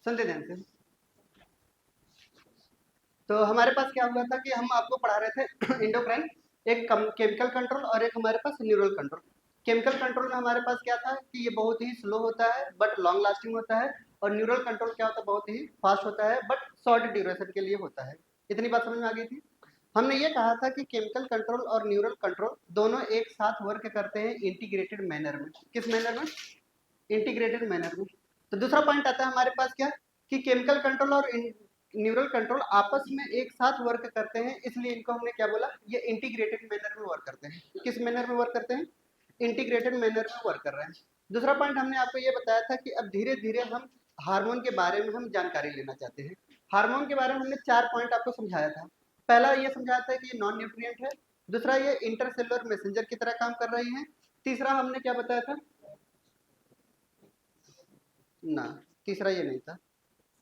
सुनते ध्यान से। तो हमारे पास क्या हुआ था कि हम आपको पढ़ा रहे थे इंडोक्राइन, एक केमिकल कंट्रोल और एक हमारे पास न्यूरल कंट्रोल। केमिकल कंट्रोल में हमारे पास क्या था कि ये बहुत ही स्लो होता है बट लॉन्ग लास्टिंग होता है, और न्यूरल कंट्रोल क्या होता है, बहुत ही फास्ट होता है बट शॉर्ट ड्यूरेशन के लिए होता है। इतनी बात समझ में आ गई थी। हमने ये कहा था कि केमिकल कंट्रोल और न्यूरल कंट्रोल दोनों एक साथ वर्क करते हैं इंटीग्रेटेड मैनर में। किस मैनर में? इंटीग्रेटेड मैनर में। तो दूसरा पॉइंट आता है हमारे पास क्या, कि केमिकल कंट्रोल और न्यूरल कंट्रोल आपस में एक साथ वर्क करते हैं, इसलिए इनको हमने क्या बोला, ये इंटीग्रेटेड मैनर में वर्क करते हैं। किस मैनर में वर्क करते हैं? इंटीग्रेटेड मैनर में वर्क कर रहे हैं। दूसरा पॉइंट हमने आपको ये बताया था कि अब धीरे धीरे हम हार्मोन के बारे में हम जानकारी लेना चाहते हैं। हार्मोन के बारे में हमने 4 पॉइंट आपको समझाया था। पहला ये समझाया था कि ये नॉन न्यूट्रिएंट है। दूसरा, ये इंटरसेलुलर मैसेंजर की तरह काम कर रही है। तीसरा हमने क्या बताया था ना, तीसरा ये नहीं था।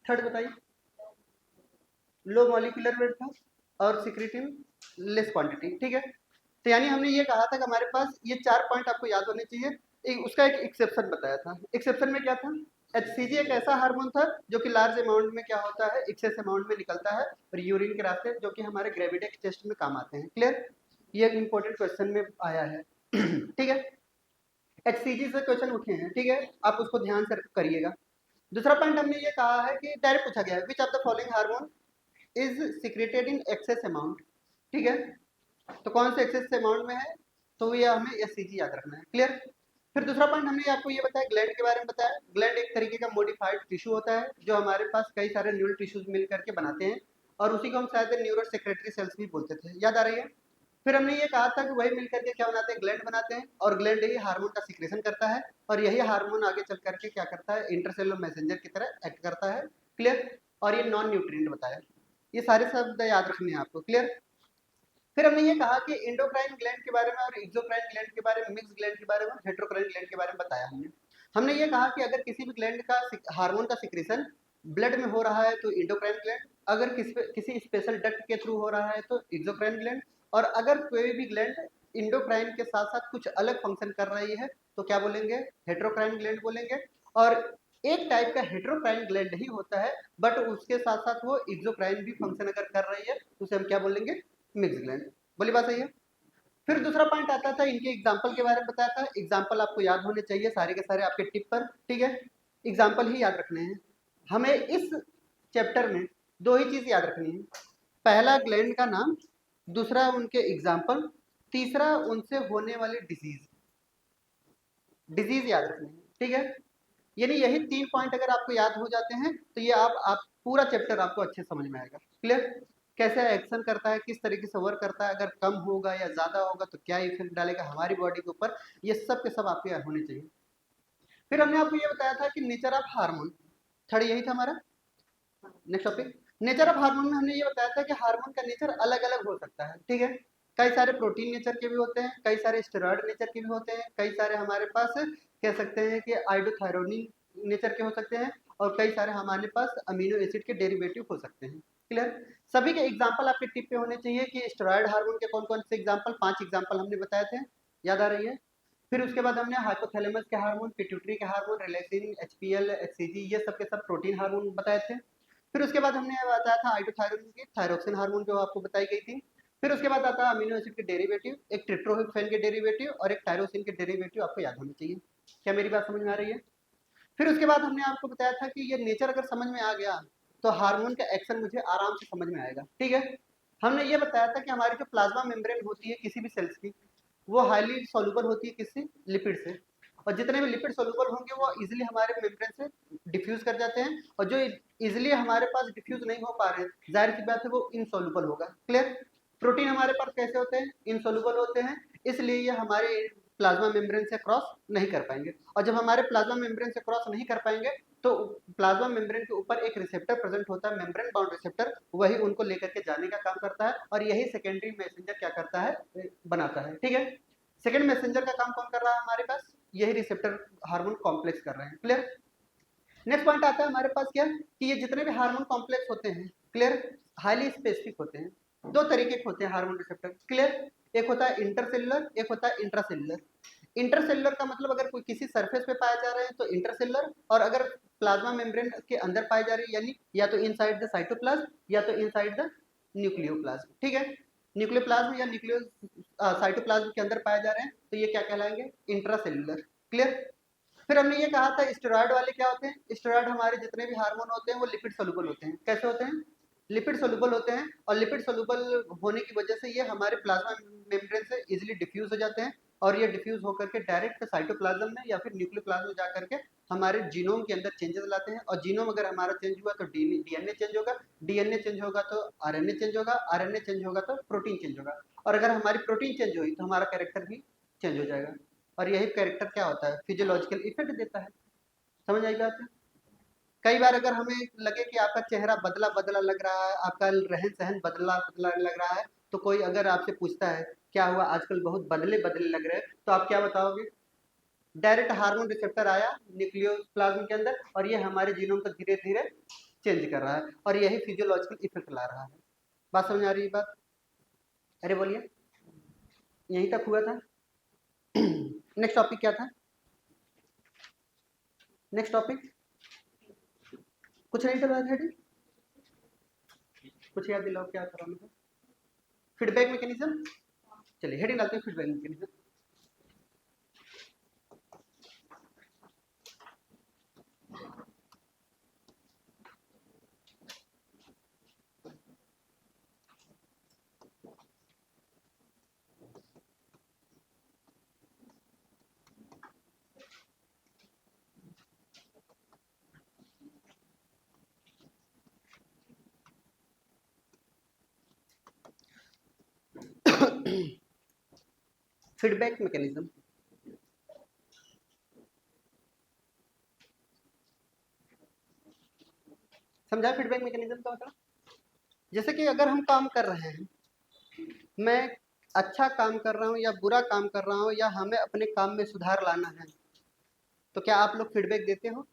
थर्ड बताइए। लो मॉलिक्यूलर वेट था और सिक्रेटिन लेस क्वांटिटी। ठीक है, तो यानी हमने ये कहा था कि हमारे पास ये 4 पॉइंट आपको याद होने चाहिए। उसका एक एक्सेप्शन बताया था। एक्सेप्शन में क्या था, एचसीजी एक ऐसा हार्मोन था जो कि लार्ज अमाउंट में क्या होता है, एक्सेस अमाउंट में निकलता है और यूरिन के रास्ते, जो कि हमारे ग्रेविडेक्स टेस्ट में काम आते हैं। क्लियर? ये एक इंपॉर्टेंट क्वेश्चन में आया है। ठीक है, एचसीजी से क्वेश्चन उठे हैं। ठीक है, आप उसको ध्यान से करिएगा। दूसरा पॉइंट हमने ये कहा है कि डायरेक्ट पूछा गया है, which of the following hormone is secreted in excess amount. ठीक है, तो कौन से एक्सेस अमाउंट में है, तो ये हमें एससीजी याद रखना है। क्लियर? फिर दूसरा पॉइंट हमने आपको ये बताया, ग्लैंड के बारे में बताया। ग्लैंड एक तरीके का मॉडिफाइड टिश्यू होता है जो हमारे पास कई सारे न्यूरल टिश्यूज मिल करके बनाते हैं, और उसी को हम शायद न्यूरो सेक्रेटरी सेल्स भी बोलते थे। याद आ रही है? फिर हमने ये कहा था कि वही मिलकर के क्या बनाते हैं, ग्लैंड बनाते हैं, और ग्लैंड ही हार्मोन का सिक्रेशन करता है, और यही हार्मोन आगे चल करके क्या करता है, इंटरसेलुलर मैसेंजर की तरह एक्ट करता है। क्लियर? और ये नॉन न्यूट्रिएंट बताया। ये सारे शब्द याद रखने हैं आपको। क्लियर? फिर हमने ये कहा कि एंडोक्राइन ग्लैंड के बारे में और एक्सोक्राइन ग्लैंड के बारे में, मिक्स ग्लैंड के बारे में, हेटेरोक्राइन ग्लैंड के बारे में बताया हमने। हमने ये कहा कि अगर किसी भी ग्लैंड का हार्मोन का सिक्रेशन ब्लड में हो रहा है तो एंडोक्राइन ग्लैंड, अगर किसी स्पेशल डक्ट के थ्रू हो रहा है तो एक्सोक्राइन ग्लैंड, और अगर कोई भी ग्लैंड इंडोक्राइन के साथ साथ कुछ अलग फंक्शन कर रही है तो क्या बोलेंगे, हेटेरोक्राइन ग्लैंड बोलेंगे। और एक टाइप का हेटेरोक्राइन ग्लैंड ही होता है बट उसके साथ साथ वो एक्सोक्राइन भी फंक्शन अगर कर रही है तो उसे हम क्या बोलेंगे, मिक्स ग्लैंड। बोली बात सही है? फिर दूसरा पॉइंट आता था, इनके एग्जाम्पल के बारे में बताया था। एग्जाम्पल आपको याद होने चाहिए सारे के सारे आपके टिप पर। ठीक है, एग्जाम्पल ही याद रखने हैं हमें। इस चैप्टर में 2 ही चीज याद रखनी है, पहला ग्लैंड का नाम, दूसरा उनके एग्जाम्पल, तीसरा उनसे होने वाली डिजीज। डिजीज याद रखनी है। ठीक है, यानी यही 3 पॉइंट अगर आपको याद हो जाते हैं तो ये आप पूरा चैप्टर आपको अच्छे समझ में आएगा। क्लियर? कैसे एक्शन करता है, किस तरीके से वर्क करता है, अगर कम होगा या ज्यादा होगा तो क्या इफेक्ट डालेगा हमारी बॉडी के ऊपर, ये सब के सब आपके होने चाहिए। फिर हमने आपको ये बताया था कि नेचर ऑफ हार्मोन, थर्ड यही था हमारा next topic. Nature of hormone में हमने ये बताया था कि हार्मोन का नेचर अलग अलग हो सकता है। ठीक है, कई सारे प्रोटीन नेचर के भी होते हैं, कई सारे स्टेरॉयड नेचर के भी होते हैं, कई सारे हमारे पास कह सकते हैं कि आइडोथायरोनिन नेचर के हो सकते हैं, और कई सारे हमारे पास अमीनो एसिड के डेरिवेटिव हो सकते हैं। क्लियर? सभी के एग्जाम्पल आपके टिप पे होने चाहिए कि स्टेरॉयड हार्मोन के कौन कौन से एग्जाम्पल, 5 एग्जाम्पल हमने बताए थे। याद आ रही है? फिर उसके बाद हमने हाइपोथैलेमस के हार्मोन, पिट्यूटरी के हार्मोन, रिलैक्सिन, एचपीएल, एचसीजी, ये सब के सब प्रोटीन हार्मोन बताए थे। फिर उसके बाद हमने बताया था आइडोथायरोन की थायरोक्सिन हार्मोन जो आपको बताई गई थी। फिर उसके बाद आता है अमीनो एसिड के डेरिवेटिव, एक ट्रिप्टोफैन के डेरिवेटिव और एक टायरोसिन के डेरिवेटिव आपको याद होने चाहिए। क्या मेरी बात समझ में आ रही है? फिर उसके बाद हमने आपको बताया था कि ये नेचर अगर समझ में आ गया तो हार्मोन का एक्शन मुझे आराम से समझ में आएगा। ठीक है, हमने ये बताया था कि हमारी जो प्लाज्मा मेम्ब्रेन होती है किसी भी सेल्स की, वो हाईली सॉल्युबल होती है किससे, लिपिड से, और जितने भी लिपिड सॉल्युबल होंगे वो इजीली हमारे मेम्ब्रेन से डिफ्यूज कर जाते हैं, और जो इजीली हमारे पास डिफ्यूज नहीं हो पा रहे हैं जाहिर सी बात है वो इनसॉल्युबल होगा। क्लियर? प्रोटीन हमारे पास कैसे होते हैं, इनसॉल्युबल होते हैं, इसलिए ये हमारे प्लाज्मा मेम्ब्रेन से क्रॉस नहीं कर पाएंगे, और जब हमारे प्लाज्मा मेम्ब्रेन से क्रॉस नहीं कर पाएंगे तो प्लाज्मा मेम्ब्रेन के ऊपर एक रिसेप्टर प्रेजेंट होता है, मेम्ब्रेन बाउंड रिसेप्टर, वही उनको लेकर के जाने का काम करता है, और यही सेकेंडरी मैसेंजर क्या करता है, बनाता है। ठीक है, सेकेंड मैसेंजर का काम कौन कर रहा है हमारे पास, यही रिसेप्टर हार्मोन कॉम्प्लेक्स कर रहे हैं। क्लियर? नेक्स्ट पॉइंट आता है हमारे पास क्या, कि ये जितने भी हार्मोन कॉम्प्लेक्स होते हैं, क्लियर, हाईली स्पेसिफिक होते हैं। 2 तरीके के होते हैं हार्मोन रिसेप्टर। क्लियर? एक होता है इंटरसेलुलर, एक होता है इंट्रासेलुलर। इंटरसेलुलर का मतलब अगर कोई किसी सरफेस पे पाया जा रहा है तो इंटरसेलुलर, और अगर प्लाज्मा मेम्ब्रेन के अंदर पाई जा रही है यानी या तो इनसाइड द साइटोप्लाज्म या तो इनसाइड द न्यूक्लियोप्लाज्म, ठीक है। न्यूक्लियोप्लाज्म या न्यूक्लियो साइटोप्लाज्म के अंदर पाए जा रहे हैं तो ये क्या कहलाएंगे, इंट्रासेलुलर। क्लियर। फिर हमने ये कहा था स्टेरॉयड वाले क्या होते हैं, स्टेरॉयड हमारे जितने भी हार्मोन होते हैं वो लिपिड सोलुबल होते हैं। कैसे होते हैं, लिपिड सोलुबल होते हैं, और लिपिड सोलुबल होने की वजह से ये हमारे प्लाज्मा मेम्ब्रेन से इजीली डिफ्यूज हो जाते हैं, और ये डिफ्यूज होकर के डायरेक्ट साइटोप्लाज्म में या फिर न्यूक्लियोप्लाज्म में जाकर के हमारे जीनोम के अंदर चेंजेस लाते हैं, और जीनोम अगर हमारा चेंज हुआ तो डीएनए चेंज होगा, डीएनए चेंज होगा तो आरएनए चेंज होगा, आरएनए चेंज होगा तो प्रोटीन चेंज होगा, और अगर हमारी प्रोटीन चेंज हुई तो हमारा कैरेक्टर भी चेंज हो जाएगा, और यही कैरेक्टर क्या होता है, फिजियोलॉजिकल इफेक्ट देता है। समझ आई बात है। कई बार अगर हमें लगे कि आपका चेहरा बदला बदला लग रहा है, आपका रहन सहन बदला बदला लग रहा है, तो कोई अगर आपसे पूछता है क्या हुआ आजकल बहुत बदले बदले लग रहे हैं, तो आप क्या बताओगे, डायरेक्ट हार्मोन रिसेप्टर आया न्यूक्लियोप्लाज्म के अंदर और ये हमारे जीनोम को धीरे धीरे चेंज कर रहा है, और यही फिजियोलॉजिकल इफेक्ट ला रहा है। बात समझ आ रही है बात, अरे बोलिए, यहीं तक हुआ था। नेक्स्ट टॉपिक क्या था, नेक्स्ट टॉपिक कुछ नहीं चल रहा था, कुछ याद दिलाओ क्या था, फीडबैक मैकेनिज्म। चलिए हेडिंग डालते हैं, फीडबैक मैकेनिज्म। फीडबैक मैकेनिज्म, समझा फीडबैक मैकेनिज्म का मतलब, जैसे कि अगर हम काम कर रहे हैं, मैं अच्छा काम कर रहा हूं या बुरा काम कर रहा हूं या हमें अपने काम में सुधार लाना है, तो क्या आप लोग फीडबैक देते हो,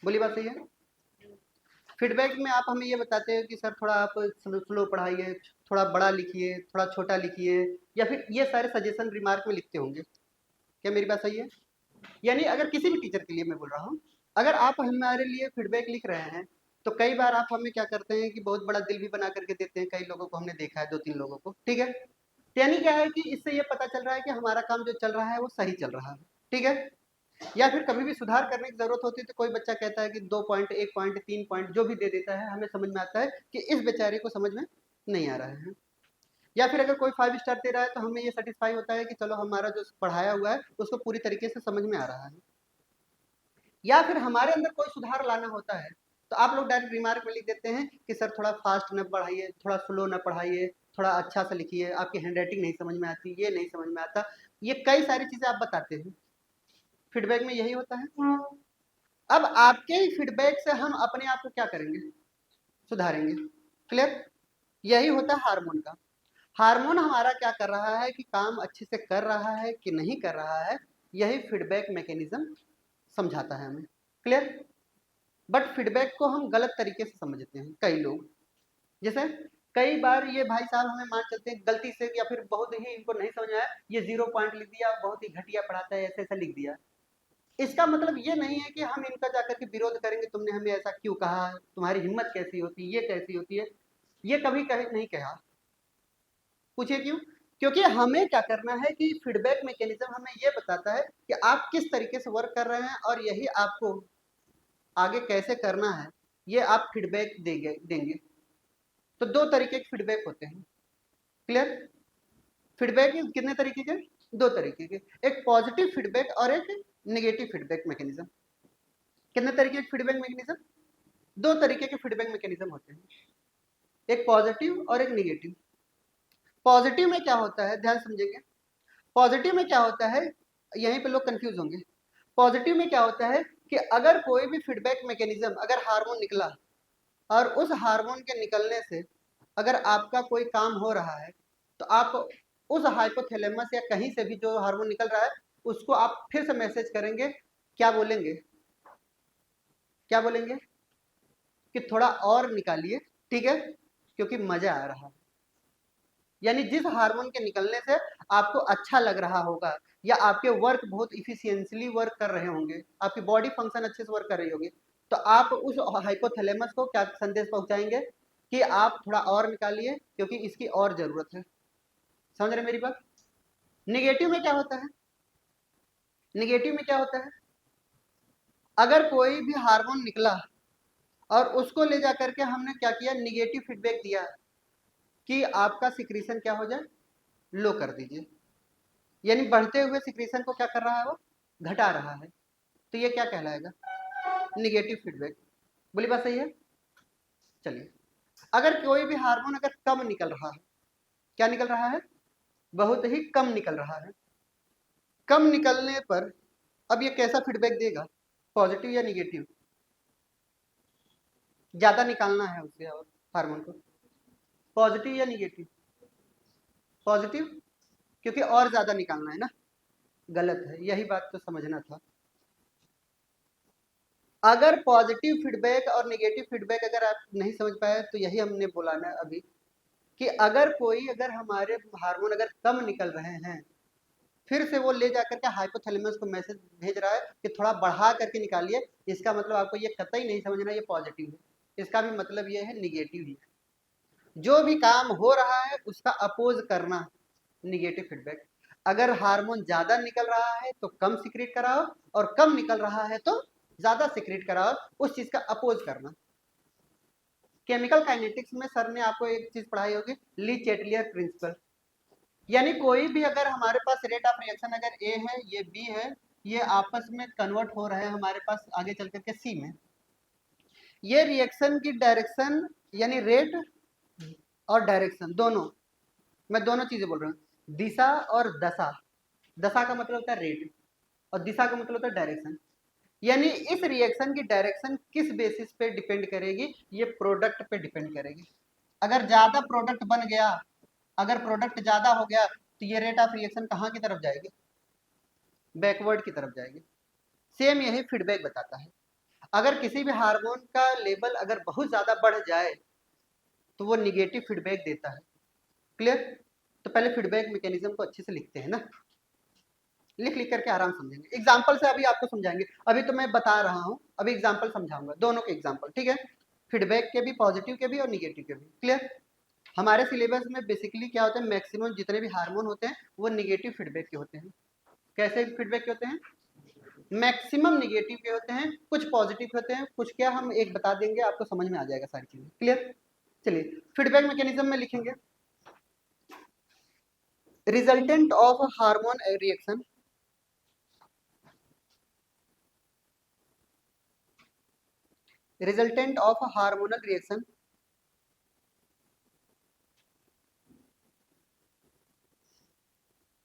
बोली बात सही है। फीडबैक में आप हमें ये बताते हो कि सर थोड़ा आप स्लो पढ़ाइए, थोड़ा बड़ा लिखिए, थोड़ा छोटा लिखिए, या फिर ये सारे सजेशन रिमार्क में लिखते होंगे, क्या मेरी बात सही है। यानी अगर किसी भी टीचर के लिए मैं बोल रहा हूँ, अगर आप हमारे लिए फीडबैक लिख रहे हैं तो कई बार आप हमें क्या करते हैं कि बहुत बड़ा दिल भी बना करके देते हैं, कई लोगों को हमने देखा है, 2-3 लोगों को, ठीक है। यानी क्या है कि इससे ये पता चल रहा है कि हमारा काम जो चल रहा है वो सही चल रहा है, ठीक है। या फिर कभी भी सुधार करने की जरूरत होती है तो कोई बच्चा कहता है कि 2 पॉइंट, 1 पॉइंट, 3 पॉइंट जो भी दे देता है, हमें समझ में आता है कि इस बेचारे को समझ में नहीं आ रहा है। या फिर अगर कोई 5 स्टार दे रहा है तो हमें ये सेटिस्फाई होता है कि चलो हमारा जो पढ़ाया हुआ है उसको पूरी तरीके से समझ में आ रहा है। या फिर हमारे अंदर कोई सुधार लाना होता है तो आप लोग डायरेक्ट रिमार्क में लिख देते हैं कि सर थोड़ा फास्ट न पढ़ाइए, थोड़ा स्लो न पढ़ाइए, थोड़ा अच्छा से लिखिए, आपकी हैंडराइटिंग नहीं समझ में आती, ये नहीं समझ में आता, ये कई सारी चीज़ें आप बताते हैं। फीडबैक में यही होता है। अब आपके ही फीडबैक से हम अपने आप को क्या करेंगे, सुधारेंगे। क्लियर। यही होता है हार्मोन का। हार्मोन हमारा क्या कर रहा है कि काम अच्छे से कर रहा है कि नहीं कर रहा है, यही फीडबैक मैकेनिज्म समझाता है हमें। क्लियर। बट फीडबैक को हम गलत तरीके से समझते हैं कई लोग, जैसे कई बार ये भाई साहब हमें मान चलते हैं गलती से या फिर बहुत ही इनको नहीं समझ आया, ये 0 पॉइंट लिख दिया, बहुत ही घटिया पढ़ाता है, ऐसे ऐसा लिख दिया। इसका मतलब ये नहीं है कि हम इनका जाकर के विरोध करेंगे, तुमने हमें ऐसा क्यों कहा, तुम्हारी हिम्मत कैसी होती है, ये कैसी होती है, ये कभी कभी नहीं कहा। पूछिए क्यों, क्योंकि हमें क्या करना है कि फीडबैक मैकेनिज्म हमें ये बताता है कि आप किस तरीके से वर्क कर रहे हैं, और यही आपको आगे कैसे करना है, ये आप फीडबैक देंगे। तो 2 तरीके के फीडबैक होते हैं। क्लियर। फीडबैक कितने तरीके के, 2 तरीके के, एक पॉजिटिव फीडबैक और एक नेगेटिव फीडबैक मैकेनिज्म। कितने तरीके के फीडबैक मैकेनिज्म, 2 तरीके के फीडबैक मैकेनिज्म होते हैं, एक पॉजिटिव और एक नेगेटिव। पॉजिटिव में क्या होता है, ध्यान समझेंगे, पॉजिटिव में क्या होता है, यहीं पे लोग कंफ्यूज होंगे। पॉजिटिव में क्या होता है कि अगर कोई भी फीडबैक मैकेनिज्म, अगर हार्मोन निकला और उस हार्मोन के निकलने से अगर आपका कोई काम हो रहा है, तो आप उस हाइपोथैलेमस या कहीं से भी जो हार्मोन निकल रहा है उसको आप फिर से मैसेज करेंगे, क्या बोलेंगे, क्या बोलेंगे कि थोड़ा और निकालिए, ठीक है, क्योंकि मजा आ रहा है। यानी जिस हार्मोन के निकलने से आपको अच्छा लग रहा होगा या आपके वर्क बहुत इफिशियंटली वर्क कर रहे होंगे, आपकी बॉडी फंक्शन अच्छे से वर्क कर रही होगी, तो आप उस हाइपोथैलेमस को क्या संदेश पहुंचाएंगे कि आप थोड़ा और निकालिए क्योंकि इसकी और जरूरत है। समझ रहे मेरी बात? निगेटिव में क्या होता है? निगेटिव में क्या होता है, अगर कोई भी हार्मोन निकला और उसको ले जाकर के हमने क्या किया, निगेटिव फीडबैक दिया कि आपका सिक्रीशन क्या हो जाए, लो कर दीजिए, यानी बढ़ते हुए सिक्रीशन को क्या कर रहा है, वो घटा रहा है, तो ये क्या कहलाएगा, निगेटिव फीडबैक। बोली बात सही है? चलिए, अगर कोई भी हार्मोन अगर कम निकल रहा है, क्या निकल रहा है, बहुत ही कम निकल रहा है, कम निकलने पर अब ये कैसा फीडबैक देगा, पॉजिटिव या निगेटिव? ज्यादा निकालना है उसे और हार्मोन को, पॉजिटिव या निगेटिव? पॉजिटिव, क्योंकि और ज्यादा निकालना है ना। गलत है, यही बात तो समझना था। अगर पॉजिटिव फीडबैक और निगेटिव फीडबैक अगर आप नहीं समझ पाए तो यही हमने बोला ना अभी कि अगर हमारे हार्मोन अगर कम निकल रहे हैं, फिर से वो ले जाकर के हाइपोथैलेमस को मैसेज भेज रहा है कि थोड़ा बढ़ा करके निकालिए, इसका मतलब आपको ये कतई नहीं समझना ये पॉजिटिव है, इसका भी मतलब ये है निगेटिव ही है। जो भी काम हो रहा है उसका अपोज करना, निगेटिव फीडबैक। अगर हार्मोन ज्यादा निकल रहा है तो कम सिक्रेट कराओ, और कम निकल रहा है तो ज्यादा सिक्रेट कराओ, उस चीज का अपोज करना। केमिकल काइनेटिक्स में सर ने आपको एक चीज पढ़ाई होगी, ली चैटलियर प्रिंसिपल, यानी कोई भी अगर हमारे पास रेट ऑफ रिएक्शन अगर ए है, ये बी है, ये आपस में कन्वर्ट हो रहे हैं हमारे पास आगे चल करके सी में, ये रिएक्शन की डायरेक्शन यानी रेट और डायरेक्शन दोनों, मैं दोनों चीजें बोल रहा हूँ, दिशा और दशा। दशा का मतलब होता है रेट और दिशा का मतलब होता है डायरेक्शन, यानी इस रिएक्शन की डायरेक्शन किस बेसिस पे डिपेंड करेगी, ये प्रोडक्ट पे डिपेंड करेगी। अगर ज्यादा प्रोडक्ट बन गया, अगर प्रोडक्ट ज्यादा हो गया तो ये रेट ऑफ रिएक्शन कहाँ की तरफ जाएगी, बैकवर्ड की तरफ जाएगी। सेम यही फीडबैक बताता है, अगर किसी भी हार्मोन का लेवल अगर बहुत ज्यादा बढ़ जाए तो वो निगेटिव फीडबैक देता है। क्लियर? तो पहले फीडबैक मैकेनिज्म को अच्छे से लिखते हैं ना, लिख लिख करके आराम समझेंगे, एग्जाम्पल से अभी आपको समझाएंगे, अभी तो मैं बता रहा हूँ, अभी एग्जाम्पल समझाऊंगा, दोनों के एग्जाम्पल, ठीक है, फीडबैक के भी, पॉजिटिव के भी और निगेटिव के भी। क्लियर? हमारे सिलेबस में बेसिकली क्या होता है, मैक्सिमम जितने भी हार्मोन होते हैं वो निगेटिव फीडबैक के होते हैं। कैसे फीडबैक के होते हैं, मैक्सिमम निगेटिव के होते हैं, कुछ पॉजिटिव होते हैं, कुछ क्या हम एक बता देंगे, आपको समझ में आ जाएगा सारी चीजें। क्लियर? चलिए, फीडबैक मैकेनिज्म में लिखेंगे, resultant of hormone reaction, resultant of hormonal reaction,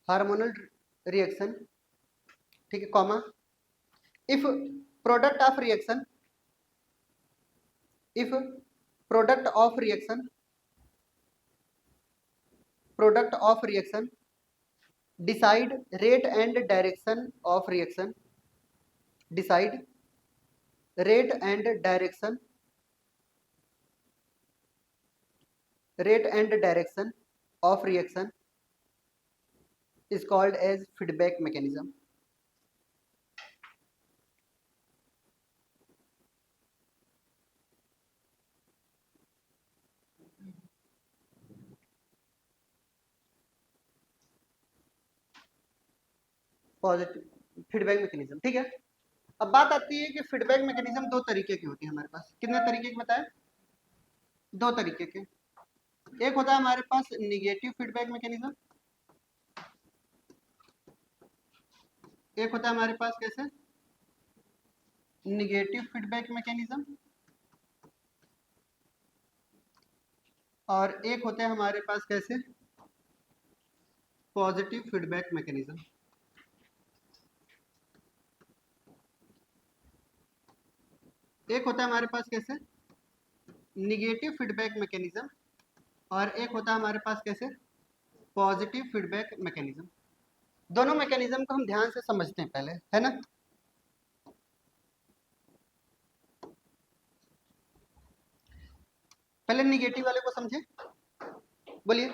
hormonal reaction, ठीक है, comma, if product of reaction, if product of reaction, product of reaction decide rate and direction of reaction, decide rate and direction, rate and direction of reaction is called as feedback mechanism. Positive feedback mechanism, ठीक है। अब बात आती है कि feedback mechanism दो तरीके की होती है हमारे पास, कितने तरीके के बताए, दो तरीके के। एक होता है हमारे पास निगेटिव फीडबैक मैकेनिज्म, एक होता है हमारे पास कैसे, निगेटिव फीडबैक मैकेनिज्म, और एक होता है हमारे पास कैसे, पॉजिटिव फीडबैक मैकेनिज्म। एक होता है हमारे पास कैसे, निगेटिव फीडबैक मैकेनिज्म, और एक होता है हमारे पास कैसे, पॉजिटिव फीडबैक मैकेनिज्म। दोनों मैकेनिज्म को हम ध्यान से समझते हैं पहले, है ना। पहले निगेटिव वाले को समझे, बोलिए।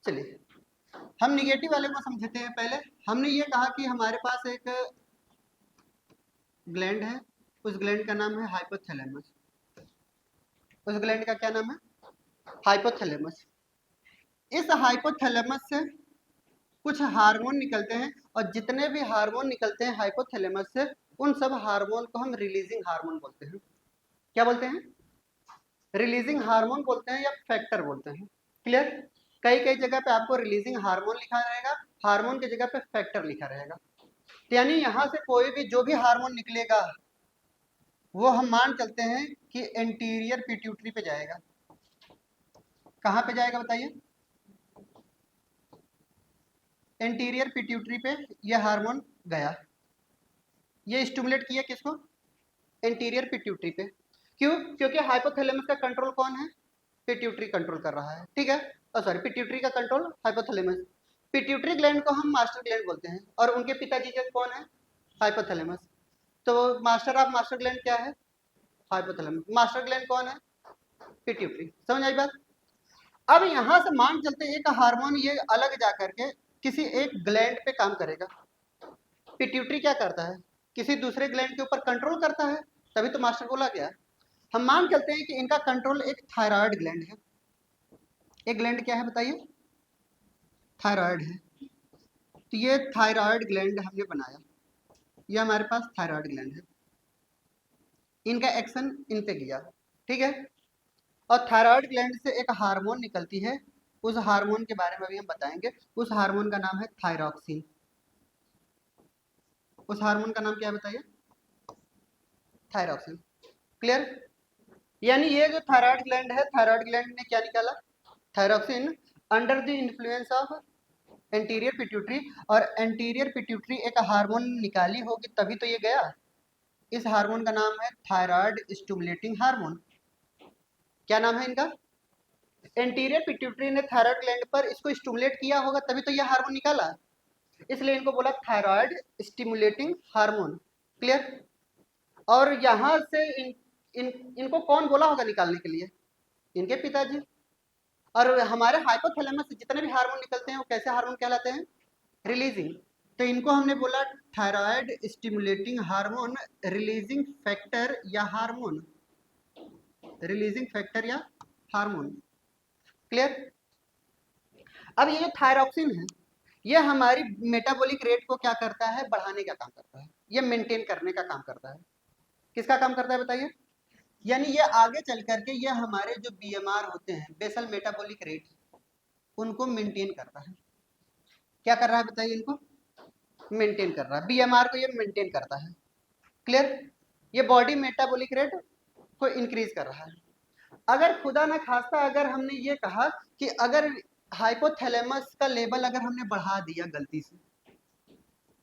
चलिए हम निगेटिव वाले को समझते हैं। पहले हमने ये कहा कि हमारे पास एक ग्लैंड है, उस ग्लैंड का नाम है हाइपोथैलेमस। उस ग्लैंड का क्या नाम है? हाइपोथैलेमस। इस हाइपोथैलेमस से कुछ हार्मोन निकलते हैं, और जितने भी हार्मोन निकलते हैं हाइपोथैलेमस से, उन सब हार्मोन को हम रिलीजिंग हार्मोन बोलते हैं। क्या बोलते हैं? रिलीजिंग हार्मोन बोलते हैं या फैक्टर बोलते हैं। क्लियर? कई कई जगह पे आपको रिलीजिंग हार्मोन लिखा रहेगा, हार्मोन की जगह पे फैक्टर लिखा रहेगा। यानी यहाँ से कोई भी जो भी हार्मोन निकलेगा वो हम मान चलते हैं कि एंटीरियर पिट्यूटरी पे जाएगा। कहाँ पे जाएगा बताइए? एंटीरियर पिट्यूटरी पे ये हार्मोन गया, ये स्टिमुलेट किया किसको? एंटीरियर पिट्यूटरी पे। क्यों? क्योंकि हाइपोथैलेमस का कंट्रोल कौन है? पिट्यूटरी कंट्रोल कर रहा है। ठीक है, सॉरी, पिट्यूटरी का कंट्रोल हाइपोथैलेमस। पिट्यूटरी ग्लैंड को हम मास्टर ग्लैंड बोलते हैं, और उनके पिताजी का कौन है? हाइपोथैलेमस। तो मास्टर ऑफ मास्टर ग्लैंड क्या है? हाइपोथैलेमस। मास्टर ग्लैंड कौन है? पिट्यूटरी। समझ आई बात? अब यहां से मान चलते एक हार्मोन ये अलग जा करके किसी एक ग्लैंड पे काम करेगा। पिट्यूटरी क्या करता है? किसी दूसरे ग्लैंड के ऊपर कंट्रोल करता है, तभी तो मास्टर बोला गया। हम मान चलते हैं कि इनका कंट्रोल एक थायराइड ग्लैंड है। एक ग्लैंड क्या है बताइए? थायराइड है। तो ये थायराइड ग्लैंड हमने बनाया, ये हमारे पास थायराइड ग्लैंड है, इनका एक्शन इन पे किया। ठीक है, और थायराइड ग्लैंड से एक हार्मोन निकलती है, उस हार्मोन के बारे में भी हम बताएंगे। उस हार्मोन का नाम है थायरॉक्सिन। उस हार्मोन का नाम क्या है बताइए? थायरॉक्सिन। क्लियर? यानी ये जो थायराइड ग्लैंड है, थायराइड ग्लैंड ने क्या निकाला? Thyroxine under the influence of anterior pituitary. और एंटीरियर पिट्यूटरी एक हार्मोन निकाली होगी तभी तो ये गया। इस हार्मोन का नाम है थायराइड स्टिमुलेटिंग हार्मोन। क्या नाम है इनका? एंटीरियर पिट्यूटरी ने थायराइड ग्लैंड पर इसको स्टिमुलेट किया होगा तभी तो ये हार्मोन निकाला, इसलिए इनको बोला थायराइड स्टिमुलेटिंग हार्मोन। क्लियर? और यहाँ से इनको कौन बोला होगा निकालने के लिए? इनके पिताजी। और हमारे हाइपोथैलेमस से जितने भी हार्मोन निकलते हैं वो कैसे हार्मोन कहलाते हैं? रिलीजिंग। तो इनको हमने बोला thyroid stimulating hormone, releasing factor या हार्मोन, रिलीजिंग फैक्टर या हार्मोन। क्लियर? अब ये जो थायरॉक्सिन है, ये हमारी मेटाबॉलिक रेट को क्या करता है? बढ़ाने का काम करता है, ये मेंटेन करने का काम करता है। किसका काम करता है बताइए? यानी ये आगे चल करके ये हमारे जो बीएमआर होते हैं, बेसल मेटाबॉलिक रेट, उनको मेंटेन करता है। क्या कर रहा है बताइए? इनको मेंटेन कर रहा है, बीएमआर को ये मेंटेन करता है। क्लियर? ये बॉडी मेटाबॉलिक रेट को इंक्रीज कर रहा है। अगर खुदा ना खास्ता अगर हमने ये कहा कि अगर हाइपोथैलेमस का लेवल अगर हमने बढ़ा दिया गलती से,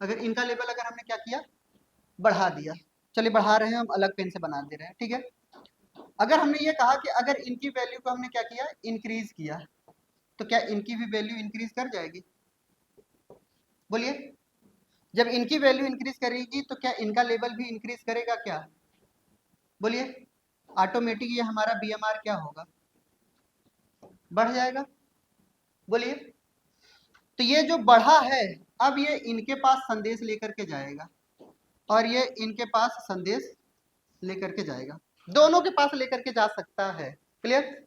अगर इनका लेवल अगर हमने क्या किया? बढ़ा दिया। चलिए बढ़ा रहे हैं हम, अलग पेन से बना दे रहे हैं। ठीक है, अगर हमने ये कहा कि अगर इनकी वैल्यू को हमने क्या किया? इंक्रीज किया, तो क्या इनकी भी वैल्यू इंक्रीज कर जाएगी? बोलिए, जब इनकी वैल्यू इंक्रीज करेगी तो क्या इनका लेवल भी इंक्रीज करेगा क्या? बोलिए, ऑटोमेटिक ये हमारा बीएमआर क्या होगा? बढ़ जाएगा। बोलिए, तो ये जो बढ़ा है, अब ये इनके पास संदेश लेकर के जाएगा, और ये इनके पास संदेश लेकर के जाएगा, दोनों के पास लेकर के जा सकता है। क्लियर?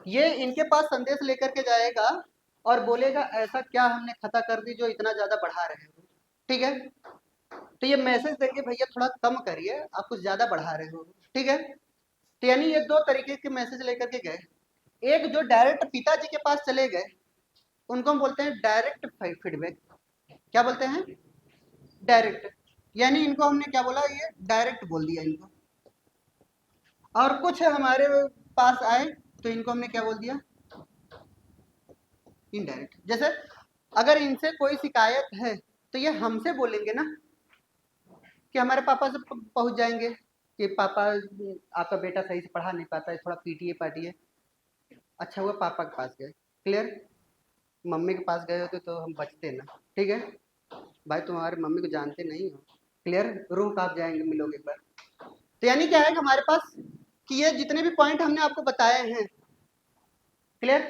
ये इनके पास संदेश लेकर के जाएगा और बोलेगा ऐसा क्या हमने खता कर दी जो इतना ज्यादा बढ़ा रहे हो। ठीक है, तो ये मैसेज देंगे भैया थोड़ा कम करिए, आप कुछ ज्यादा बढ़ा रहे हो। ठीक है, तो यानी ये दो तरीके के मैसेज लेकर के गए। एक जो डायरेक्ट पिताजी के पास चले गए, उनको हम बोलते हैं डायरेक्ट फीडबैक। क्या बोलते हैं? डायरेक्ट। यानी इनको हमने क्या बोला? ये डायरेक्ट बोल दिया इनको। और कुछ हमारे पास आए तो इनको हमने क्या बोल दिया? इनडायरेक्ट। जैसे अगर इनसे कोई शिकायत है तो ये हमसे बोलेंगे ना, कि हमारे पापा से पहुंच जाएंगे कि पापा आपका बेटा सही से पढ़ा नहीं पाता है, थोड़ा पीटिए पाटिए। अच्छा हुआ पापा के पास गए। क्लियर? मम्मी के पास गए होते तो हम बचते ना। ठीक है भाई, तुम हमारी मम्मी को जानते नहीं हो। क्लियर? रूह कांप जाएंगे मिलोगे एक बार। तो यानी क्या है कि हमारे पास कि ये जितने भी पॉइंट हमने आपको बताए हैं, क्लियर,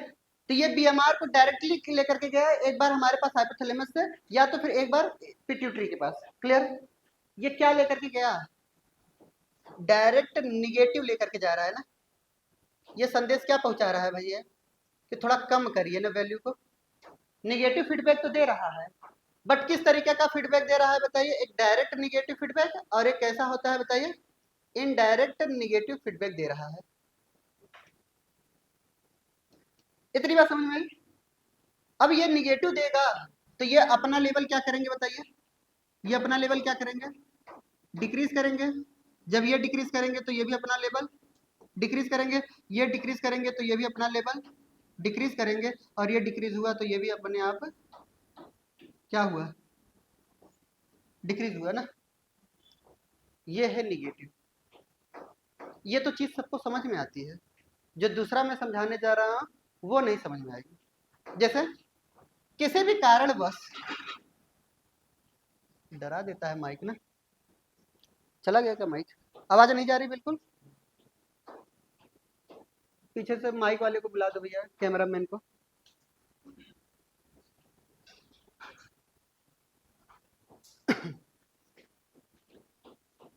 तो ये बीएमआर को डायरेक्टली लेकर के गया एक बार हमारे पास हाइपोथैलेमस से, या तो फिर एक बार पिट्यूटरी के पास। क्लियर? ये क्या लेकर के गया? डायरेक्ट निगेटिव लेकर के जा रहा है ना। ये संदेश क्या पहुंचा रहा है भैया कि थोड़ा कम करिए ना वैल्यू को। निगेटिव फीडबैक तो दे रहा है, बट किस तरीके का फीडबैक दे रहा है बताइए? एक डायरेक्ट निगेटिव फीडबैक और एक कैसा होता है बताइए? इनडायरेक्ट निगेटिव फीडबैक दे रहा है। इतनी बात समझ में आई? अब ये निगेटिव देगा तो ये अपना लेवल क्या करेंगे बताइए? ये अपना लेवल क्या करेंगे? डिक्रीज करेंगे। जब ये डिक्रीज करेंगे तो ये भी अपना लेवल डिक्रीज करेंगे, ये डिक्रीज करेंगे तो ये भी अपना लेवल डिक्रीज करेंगे, और ये डिक्रीज हुआ तो ये भी अपने आप क्या हुआ? डिक्रीज हुआ ना। ये है निगेटिव। ये तो चीज सबको समझ में आती है, जो दूसरा मैं समझाने जा रहा हूं वो नहीं समझ में आएगी। जैसे किसी भी कारणवश, डरा देता है माइक ना। चला गया क्या माइक? आवाज नहीं जा रही बिल्कुल? पीछे से माइक वाले को बुला दो भैया, कैमरामैन को।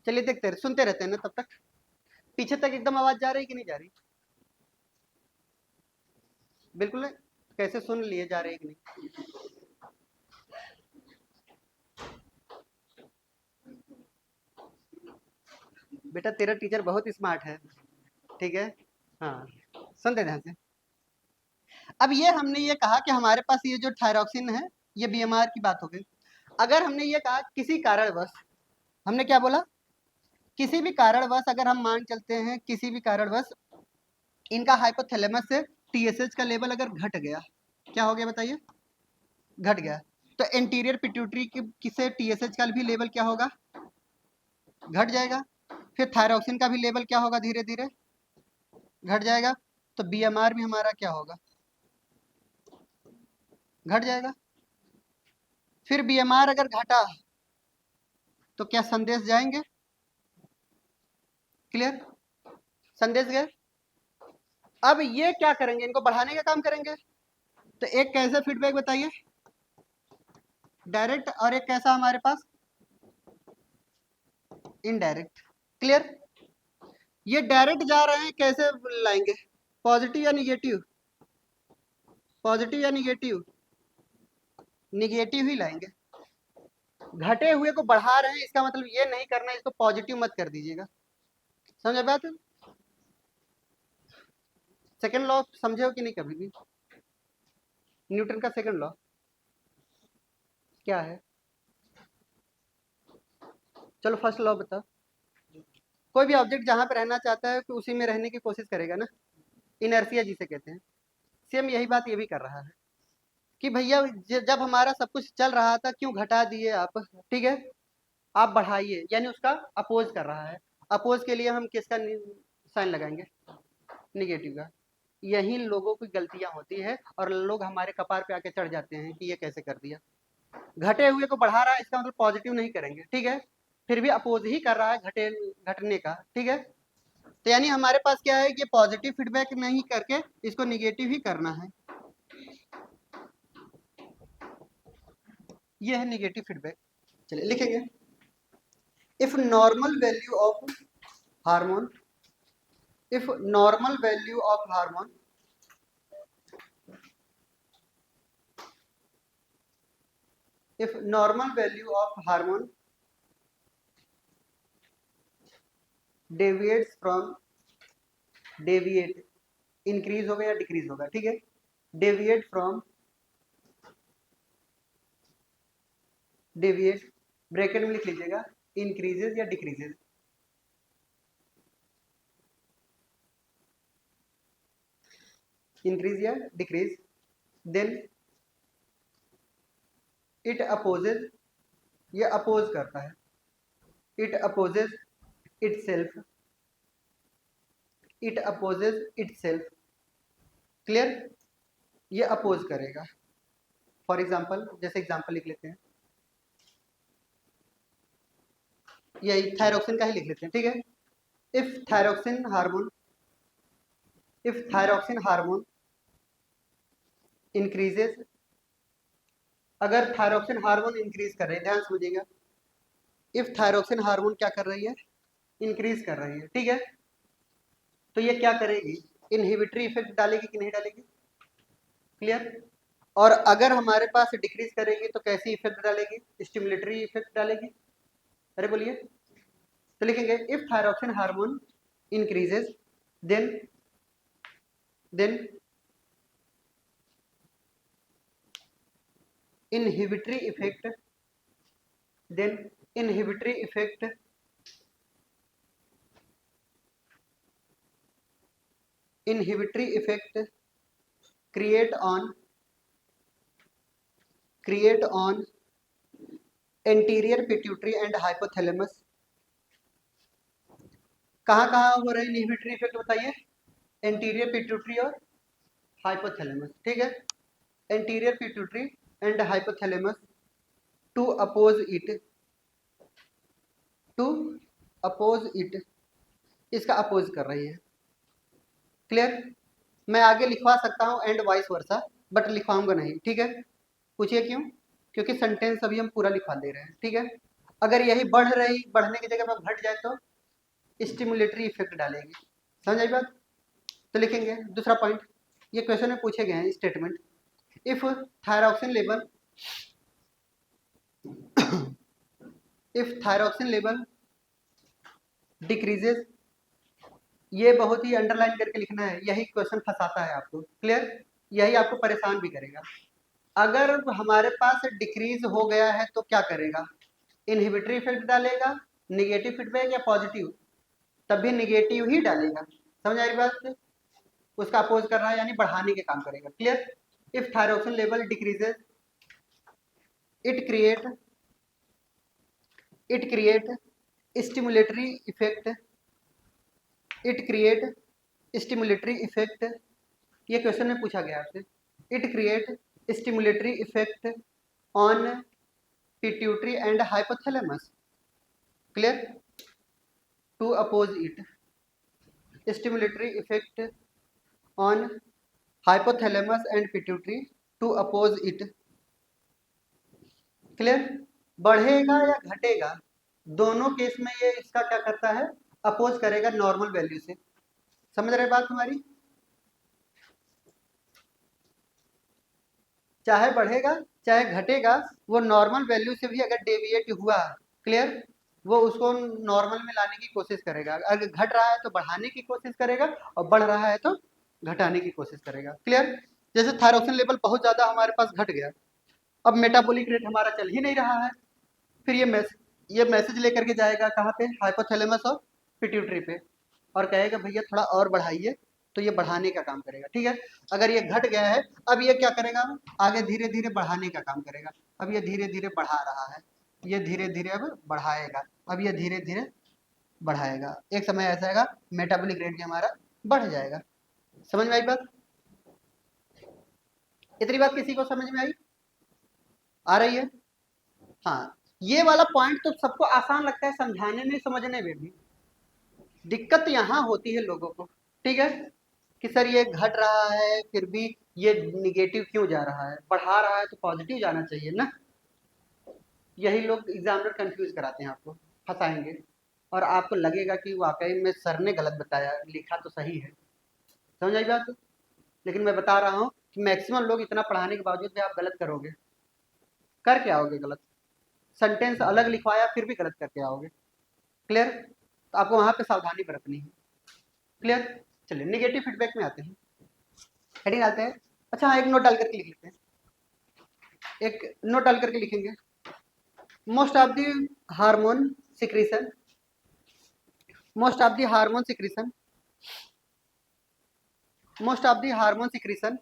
चलिए देखते रहे, सुनते रहते हैं ना तब तक। पीछे तक एकदम आवाज जा रही कि नहीं जा रही? बिल्कुल नहीं। कैसे सुन लिए जा रहे कि नहीं? बेटा तेरा टीचर बहुत स्मार्ट है, ठीक है। हाँ, सुनते ध्यान से। अब ये हमने ये कहा कि हमारे पास ये जो थायरॉक्सिन है, ये बीएमआर की बात हो गई। अगर हमने ये कहा किसी कारणवश, हमने क्या बोला? किसी भी कारणवश अगर हम मान चलते हैं, किसी भी कारणवश इनका हाइपोथैलेमस से टीएसएच का लेवल अगर घट गया, क्या हो गया बताइए? घट गया। तो एंटीरियर पिट्यूटरी की से टीएसएच का भी लेवल क्या होगा? घट जाएगा। फिर थायरॉक्सिन का भी लेवल क्या होगा? धीरे धीरे घट जाएगा। तो बीएमआर भी हमारा क्या होगा? घट जाएगा। फिर बीएमआर अगर घटा तो क्या संदेश जाएंगे? क्लियर? संदेश गए। अब ये क्या करेंगे? इनको बढ़ाने का काम करेंगे। तो एक कैसे फीडबैक बताइए? डायरेक्ट, और एक कैसा हमारे पास? इनडायरेक्ट। क्लियर? ये डायरेक्ट जा रहे हैं, कैसे लाएंगे? पॉजिटिव या निगेटिव? पॉजिटिव या निगेटिव? निगेटिव ही लाएंगे। घटे हुए को बढ़ा रहे हैं, इसका मतलब ये नहीं करना, इसको पॉजिटिव मत कर दीजिएगा। समझ बात? सेकेंड लॉ समझे हो कि नहीं कभी भी? न्यूटन का सेकेंड लॉ क्या है? चलो फर्स्ट लॉ बताओ। कोई भी ऑब्जेक्ट जहां पर रहना चाहता है तो उसी में रहने की कोशिश करेगा ना। इनर्सिया जिसे कहते हैं। सेम यही बात ये भी कर रहा है कि भैया जब हमारा सब कुछ चल रहा था, क्यों घटा दिए आप? ठीक है, आप बढ़ाइए, यानी उसका अपोज कर रहा है। अपोज के लिए हम किसका साइन लगाएंगे? निगेटिव का। यही लोगों की गलतियां होती है, और लोग हमारे कपार पे आके चढ़ जाते हैं कि ये कैसे कर दिया। घटे हुए को बढ़ा रहा है, इसका मतलब पॉजिटिव नहीं करेंगे, ठीक है। फिर भी अपोज ही कर रहा है घटने का, ठीक है। तो यानी हमारे पास क्या है कि पॉजिटिव फीडबैक नहीं करके इसको निगेटिव ही करना है। ये है निगेटिव फीडबैक। चलिए लिखेंगे। If normal value of hormone, if normal value of hormone if normal value of hormone deviates from deviate, increase होगा या डिक्रीज होगा, ठीक है। डेविएट फ्रॉम, डेविएट ब्रैकेट में लिख लीजिएगा, इंक्रीजेज या डिक्रीजेज। इंक्रीज या डिक्रीज। देन इट अपोजेज, ये अपोज करता है। It opposes itself, it opposes itself. Clear? ये अपोज करेगा। फॉर एग्जाम्पल, जैसे एग्जाम्पल लिख लेते हैं, यही थायरोक्सिन का ही लिख लेते हैं, ठीक है। If thyroxine hormone, if thyroxine hormone increases, अगर थायरोक्सिन हार्मोन इंक्रीज कर रही है, ध्यान समझिएगा, इफ थायरोक्सिन हार्मोन क्या कर रही है, इंक्रीज कर रही है, ठीक है, तो ये क्या करेगी, इनहिबिटरी इफेक्ट डालेगी कि नहीं डालेगी, क्लियर। और अगर हमारे पास डिक्रीज करेगी तो कैसी इफेक्ट डालेगी, स्टिमुलेटरी इफेक्ट डालेगी। अरे बोलिए, तो लिखेंगे if thyroxine hormone increases then inhibitory effect, then inhibitory effect create on anterior pituitary and hypothalamus। कहाँ कहाँ हो रहे हैं इनहिबिटरी इफेक्ट बताइए, एंटीरियर पिट्यूटरी और हाइपोथैलेमस, ठीक है, anterior pituitary and hypothalamus to oppose it, इसका अपोज कर रही है, क्लियर। मैं आगे लिखवा सकता हूँ एंड वाइस वर्सा, बट लिखवाऊंगा नहीं, ठीक है, पूछिए क्यों, क्योंकि सेंटेंस अभी हम पूरा लिखवा दे रहे हैं, ठीक है। अगर यही बढ़ने की जगह पर घट जाए तो स्टिमुलेटरी इफेक्ट डालेगी, समझ आई बात। तो लिखेंगे दूसरा पॉइंट, ये क्वेश्चन में पूछे गए हैं statement, if thyroxine level decreases, ये बहुत ही अंडरलाइन करके लिखना है, यही क्वेश्चन फंसाता है आपको, क्लियर, यही आपको परेशान भी करेगा। अगर हमारे पास डिक्रीज हो गया है तो क्या करेगा, इनहिबिटरी इफेक्ट डालेगा, निगेटिव फीडबैक या पॉजिटिव, तब भी निगेटिव ही डालेगा, समझ आ रही बात, उसका अपोज कर रहा है यानी बढ़ाने के काम करेगा, clear. If thyroxine level decreases it create stimulatory effect, ये क्वेश्चन में पूछा गया आपसे, it create stimulatory effect on pituitary and hypothalamus, clear, to oppose it, stimulatory effect on hypothalamus and pituitary to oppose it, clear. बढ़ेगा या घटेगा, दोनों case में ये इसका क्या करता है, अपोज करेगा नॉर्मल वैल्यू से, समझ रहे बात हमारी, चाहे बढ़ेगा चाहे घटेगा, वो नॉर्मल वैल्यू से भी अगर डेविएट हुआ, क्लियर, वो उसको नॉर्मल में लाने की कोशिश करेगा, अगर घट रहा है तो बढ़ाने की कोशिश करेगा और बढ़ रहा है तो घटाने की कोशिश करेगा, क्लियर। जैसे थायरोक्सिन लेवल बहुत ज़्यादा हमारे पास घट गया, अब मेटाबॉलिक रेट हमारा चल ही नहीं रहा है, फिर ये मैसेज लेकर के जाएगा कहाँ पे, हाइपोथैलेमस और पिट्यूटरी पे, और कहेगा भैया थोड़ा और बढ़ाइए, तो ये बढ़ाने का काम करेगा, ठीक है। अगर ये घट गया है, अब ये क्या करेगा, आगे धीरे धीरे बढ़ाने का काम करेगा, अब ये धीरे धीरे बढ़ा रहा है, ये धीरे धीरे अब बढ़ाएगा, अब ये धीरे धीरे बढ़ाएगा, एक समय ऐसा आएगा मेटाबॉलिक रेट भी हमारा बढ़ जाएगा, समझ में आई बात, इतनी बात किसी को समझ में आई, आ रही है, हाँ। ये वाला पॉइंट तो सबको आसान लगता है समझाने में, समझने में भी, दिक्कत यहाँ होती है लोगों को, ठीक है, कि सर ये घट रहा है फिर भी ये निगेटिव क्यों जा रहा है, बढ़ा रहा है तो पॉजिटिव जाना चाहिए ना, यही लोग एग्जामिनर कंफ्यूज कराते हैं, आपको फंसाएंगे, और आपको लगेगा कि वाकई में सर ने गलत बताया, लिखा तो सही है, समझ आई बात। लेकिन मैं बता रहा हूँ कि मैक्सिमम लोग इतना पढ़ाने के बावजूद भी आप गलत करोगे, कर क्या आओगे गलत, सेंटेंस अलग लिखवाया फिर भी गलत करके आओगे, क्लियर, तो आपको वहाँ पे सावधानी बरतनी है, क्लियर। चलिए निगेटिव फीडबैक में आते हैं, हेडिंग डालते हैं, अच्छा हाँ एक नोट डाल करके लिख लेते हैं, एक नोट डाल करके लिखेंगे, most of the hormone secretion, most of the hormone secretion most of the hormone secretion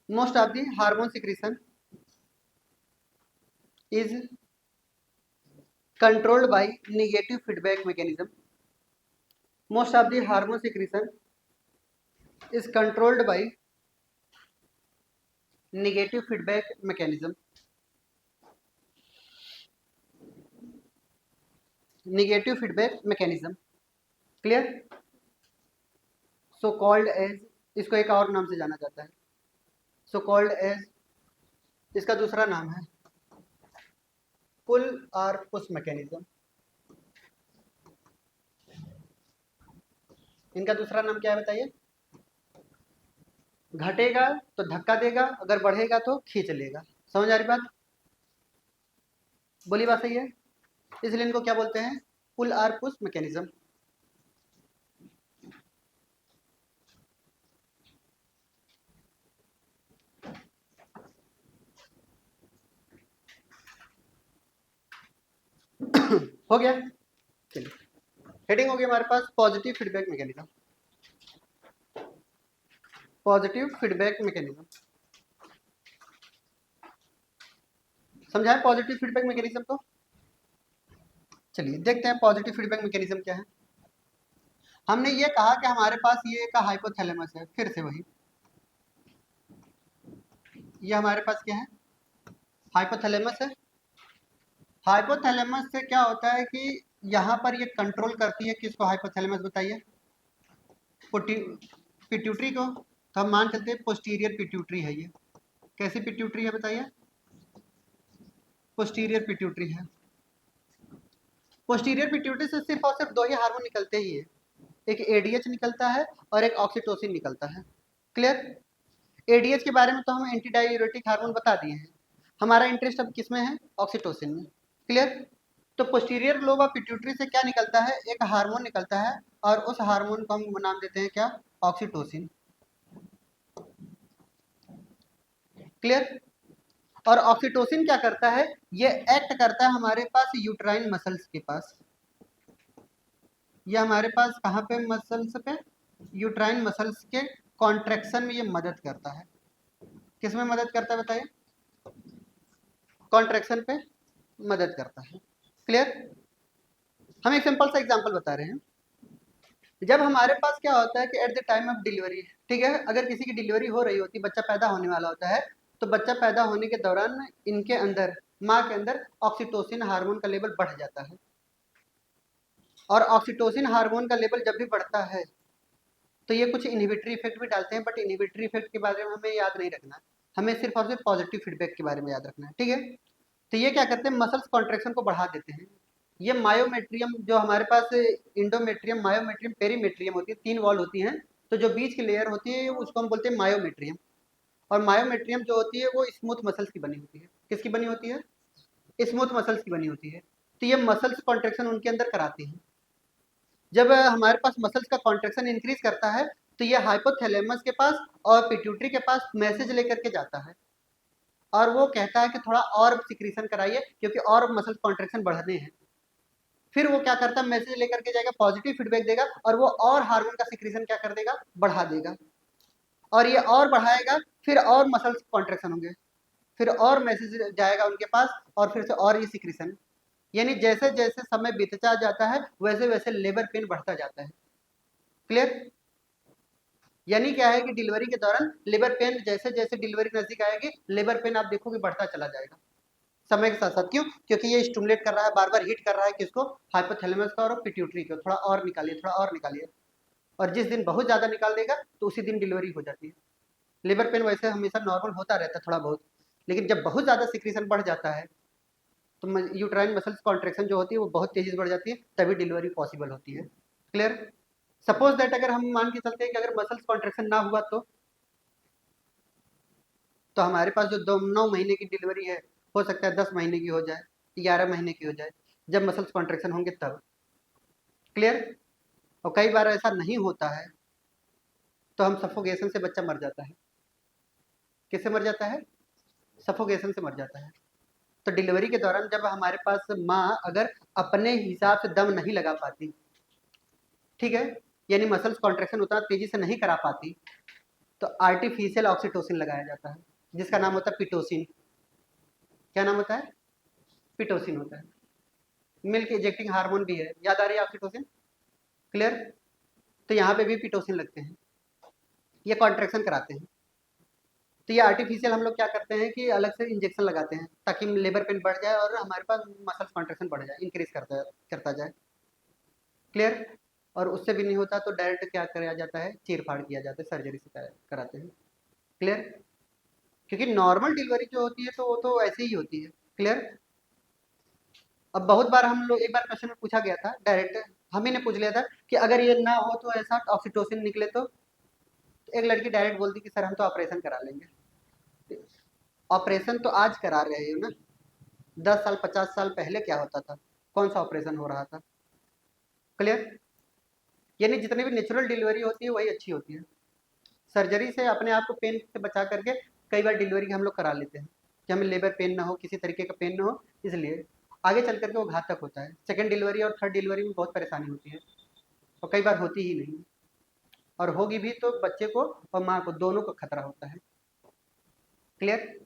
most of the hormone secretion is controlled by negative feedback mechanism, most of the hormone secretion is controlled by negative feedback mechanism, negative feedback mechanism, clear, so called as इसको एक और नाम से जाना जाता है, so called as, इसका दूसरा नाम है पुल और पुश मैकेनिज्म। इनका दूसरा नाम क्या है बताइए? घटेगा तो धक्का देगा, अगर बढ़ेगा तो खींच लेगा। समझ आ रही बात? बोली बात सही है? इसलिए इनको क्या बोलते हैं? पुल और पुश मैकेनिज्म। हो गया? चलिए, हेडिंग हो गया हमारे पास positive feedback mechanism. Positive feedback mechanism समझा है? पॉजिटिव फीडबैक मैकेनिज्म को चलिए देखते हैं पॉजिटिव फीडबैक मैकेनिज्म क्या है। हमने ये कहा कि हमारे पास ये एक हाइपोथैलेमस है, फिर से वही, ये हमारे पास क्या है? हाइपोथैलेमस है। हाइपोथैलेमस से क्या होता है कि यहाँ पर ये कंट्रोल करती है किसको? हाइपोथैलेमस बताइए। पिट्यूटरी को। तो हम मान चलते हैं पोस्टीरियर पिट्यूटरी है ये। कैसी पिट्यूटरी है बताइए? पोस्टीरियर पिट्यूटरी है। पोस्टीरियर पिट्यूटरी से सिर्फ और सिर्फ दो ही हार्मोन निकलते ही है, एक एडीएच निकलता है और एक ऑक्सीटोसिन निकलता है। क्लियर? एडीएच के बारे में तो हम एंटी डाययूरेटिक हार्मोन बता दिए हैं, हमारा इंटरेस्ट अब किस में है? ऑक्सीटोसिन में। क्लियर? तो पोस्टीरियर लोब ऑफ पिट्यूटरी से क्या निकलता है? एक हार्मोन निकलता है और उस हार्मोन को हम नाम देते हैं क्या? ऑक्सीटोसिन। क्लियर? और ऑक्सीटोसिन क्या करता है? ये एक्ट करता है हमारे पास यूट्राइन मसल्स के पास। ये हमारे पास कहाँ पे? मसल्स पे, यूट्राइन मसल्स के कॉन्ट्रैक्शन में ये मदद करता है। किस में मदद करता है बताइए? कॉन्ट्रैक्शन पे मदद करता है। क्लियर? हम एक सिंपल सा एग्जांपल बता रहे हैं। जब हमारे पास क्या होता है कि at the time of delivery, ठीक है, अगर किसी की डिलीवरी हो रही होती, बच्चा पैदा होने वाला होता है, तो बच्चा पैदा होने के दौरान इनके अंदर, माँ के अंदर ऑक्सीटोसिन हार्मोन का लेवल बढ़ जाता है। और ऑक्सीटोसिन हार्मोन का लेवल जब भी बढ़ता है तो ये कुछ इनहिबिटरी इफेक्ट भी डालते हैं, बट इनहिबिटरी इफेक्ट के बारे में हमें याद नहीं रखना, हमें सिर्फ और सिर्फ पॉजिटिव फीडबैक के बारे में याद रखना है। ठीक है? तो ये क्या करते हैं? मसल्स कॉन्ट्रेक्शन को बढ़ा देते हैं। ये मायोमेट्रियम, जो हमारे पास इंडोमेट्रियम, मायोमेट्रियम, पेरीमेट्रियम होती है, 3 वॉल होती हैं, तो जो बीच की लेयर होती है उसको हम बोलते हैं मायोमेट्रियम। और मायोमेट्रियम जो होती है वो स्मूथ मसल्स की बनी होती है। किसकी बनी होती है? स्मूथ मसल्स की बनी होती है। तो ये मसल्स कॉन्ट्रेक्शन उनके अंदर कराती हैं। जब हमारे पास मसल्स का कॉन्ट्रेक्शन इंक्रीज करता है तो ये हाइपोथैलेमस के पास और पिट्यूटरी के पास मैसेज लेकर के जाता है और वो कहता है कि थोड़ा और सिक्रीशन कराइए क्योंकि और मसल कॉन्ट्रेक्शन बढ़ने हैं। फिर वो क्या करता है? मैसेज लेकर के जाएगा, पॉजिटिव फीडबैक देगा और वो और हार्मोन का सिक्रीशन क्या कर देगा? बढ़ा देगा। और ये और बढ़ाएगा, फिर और मसल्स कॉन्ट्रेक्शन होंगे, फिर और मैसेज जाएगा उनके पास और फिर से और ये सिक्रीशन। यानी जैसे जैसे समय बीतता जाता है वैसे वैसे लेबर पेन बढ़ता जाता है। क्लियर? यानी क्या है कि डिलीवरी के दौरान लेबर पेन, जैसे जैसे डिलीवरी नजदीक आएगी लेबर पेन आप देखोगे बढ़ता चला जाएगा समय के साथ साथ। क्यों? क्योंकि ये स्टिमुलेट कर रहा है, बार बार हिट कर रहा है किसको? हाइपोथैलेमस का और पिट्यूटरी को, थोड़ा और निकालिए, थोड़ा और निकालिए। और जिस दिन बहुत ज्यादा निकाल देगा तो उसी दिन डिलीवरी हो जाती है। लेबर पेन वैसे हमेशा नॉर्मल होता रहता है थोड़ा बहुत, लेकिन जब बहुत ज्यादा सिक्रीशन बढ़ जाता है तो यूट्राइन मसल्स कॉन्ट्रेक्शन जो होती है वो बहुत तेजी से बढ़ जाती है, तभी डिलीवरी पॉसिबल होती है। क्लियर? सपोज दैट अगर हम मान के चलते हैं कि अगर मसल्स कॉन्ट्रेक्शन ना हुआ तो हमारे पास जो 9 महीने की डिलीवरी है, हो सकता है 10 महीने की हो जाए, 11 महीने की हो जाए, जब मसल्स कॉन्ट्रेक्शन होंगे तब। क्लियर? और कई बार ऐसा नहीं होता है तो हम सफोकेशन से बच्चा मर जाता है। किससे मर जाता है? सफोकेशन से मर जाता है। तो डिलीवरी के दौरान जब हमारे पास माँ अगर अपने हिसाब से दम नहीं लगा पाती, ठीक है, यानी मसल्स कॉन्ट्रेक्शन उतना तेजी से नहीं करा पाती, तो आर्टिफिशियल ऑक्सीटोसिन लगाया जाता है जिसका नाम होता है पिटोसिन। क्या नाम होता है? पिटोसिन होता है। मिल्क इजेक्टिंग हार्मोन भी है, याद आ रही है ऑक्सीटोसिन? क्लियर? तो यहाँ पे भी पिटोसिन लगते हैं, ये कॉन्ट्रेक्शन कराते हैं। तो ये आर्टिफिशियल हम लोग क्या करते हैं कि अलग से इंजेक्शन लगाते हैं ताकि लेबर पेन बढ़ जाए और हमारे पास मसल्स कॉन्ट्रेक्शन बढ़ जाए, इंक्रीज करता जाए। क्लियर? और उससे भी नहीं होता तो डायरेक्ट क्या कराया जाता है, चीर फाड़ किया जाता है, सर्जरी से कराते हैं। क्लियर? क्योंकि नॉर्मल डिलीवरी जो होती है तो वो तो ऐसे ही होती है। क्लियर? अब बहुत बार हम लोग, एक बार क्वेश्चन में पूछा गया था डायरेक्ट, हम ही ने पूछ लिया था कि अगर ये ना हो तो ऐसा ऑक्सीटोसिन निकले तो एक लड़की डायरेक्ट बोलती कि सर हम तो ऑपरेशन करा लेंगे। ऑपरेशन तो आज करा रहे हो ना, 10 साल 50 साल पहले क्या होता था, कौन सा ऑपरेशन हो रहा था? क्लियर? यानी जितनी भी नेचुरल डिलीवरी होती है वही अच्छी होती है। सर्जरी से अपने आप को पेन से बचा करके कई बार डिलीवरी हम लोग करा लेते हैं कि हमें लेबर पेन ना हो, किसी तरीके का पेन ना हो, इसलिए आगे चल करके वो घातक होता है। सेकेंड डिलीवरी और थर्ड डिलीवरी में बहुत परेशानी होती है और कई बार होती ही नहीं, और होगी भी तो बच्चे को और माँ को दोनों को खतरा होता है। क्लियर?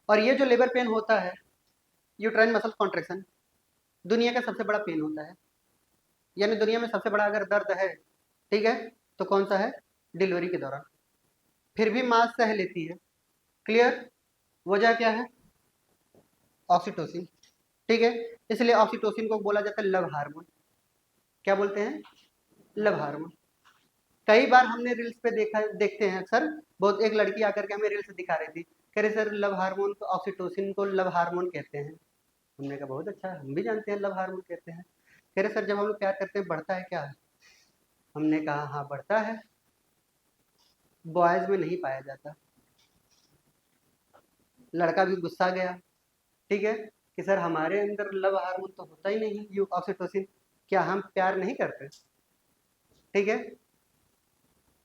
और ये जो लेबर पेन होता है, यूट्राइन मसल कॉन्ट्रेक्शन, दुनिया का सबसे बड़ा पेन होता है। यानी दुनिया में सबसे बड़ा अगर दर्द है, ठीक है, तो कौन सा है? डिलीवरी के दौरान। फिर भी माँ सह लेती है। क्लियर? वजह क्या है? ऑक्सीटोसिन। ठीक है, इसलिए ऑक्सीटोसिन को बोला जाता है लव हार्मोन। क्या बोलते हैं? Love hormone. कई बार हमने रील्स पे देखते हैं अक्सर, बहुत एक लड़की आकर के हमें रील्स दिखा रही थी, कह रहे सर लव हार्मोन को, ऑक्सीटोसिन को लव हार्मोन कहते हैं। हमने कहा बहुत अच्छा, हम भी जानते हैं लव हार्मोन कहते हैं। कह रहे सर जब हम लोग प्यार करते हैं बढ़ता है क्या? हमने कहा हाँ बढ़ता है, बॉयज में नहीं पाया जाता। लड़का भी गुस्सा गया, ठीक है, कि सर हमारे अंदर लव हार्मोन तो होता ही नहीं, यू ऑक्सीटोसिन, क्या हम प्यार नहीं करते? ठीक है,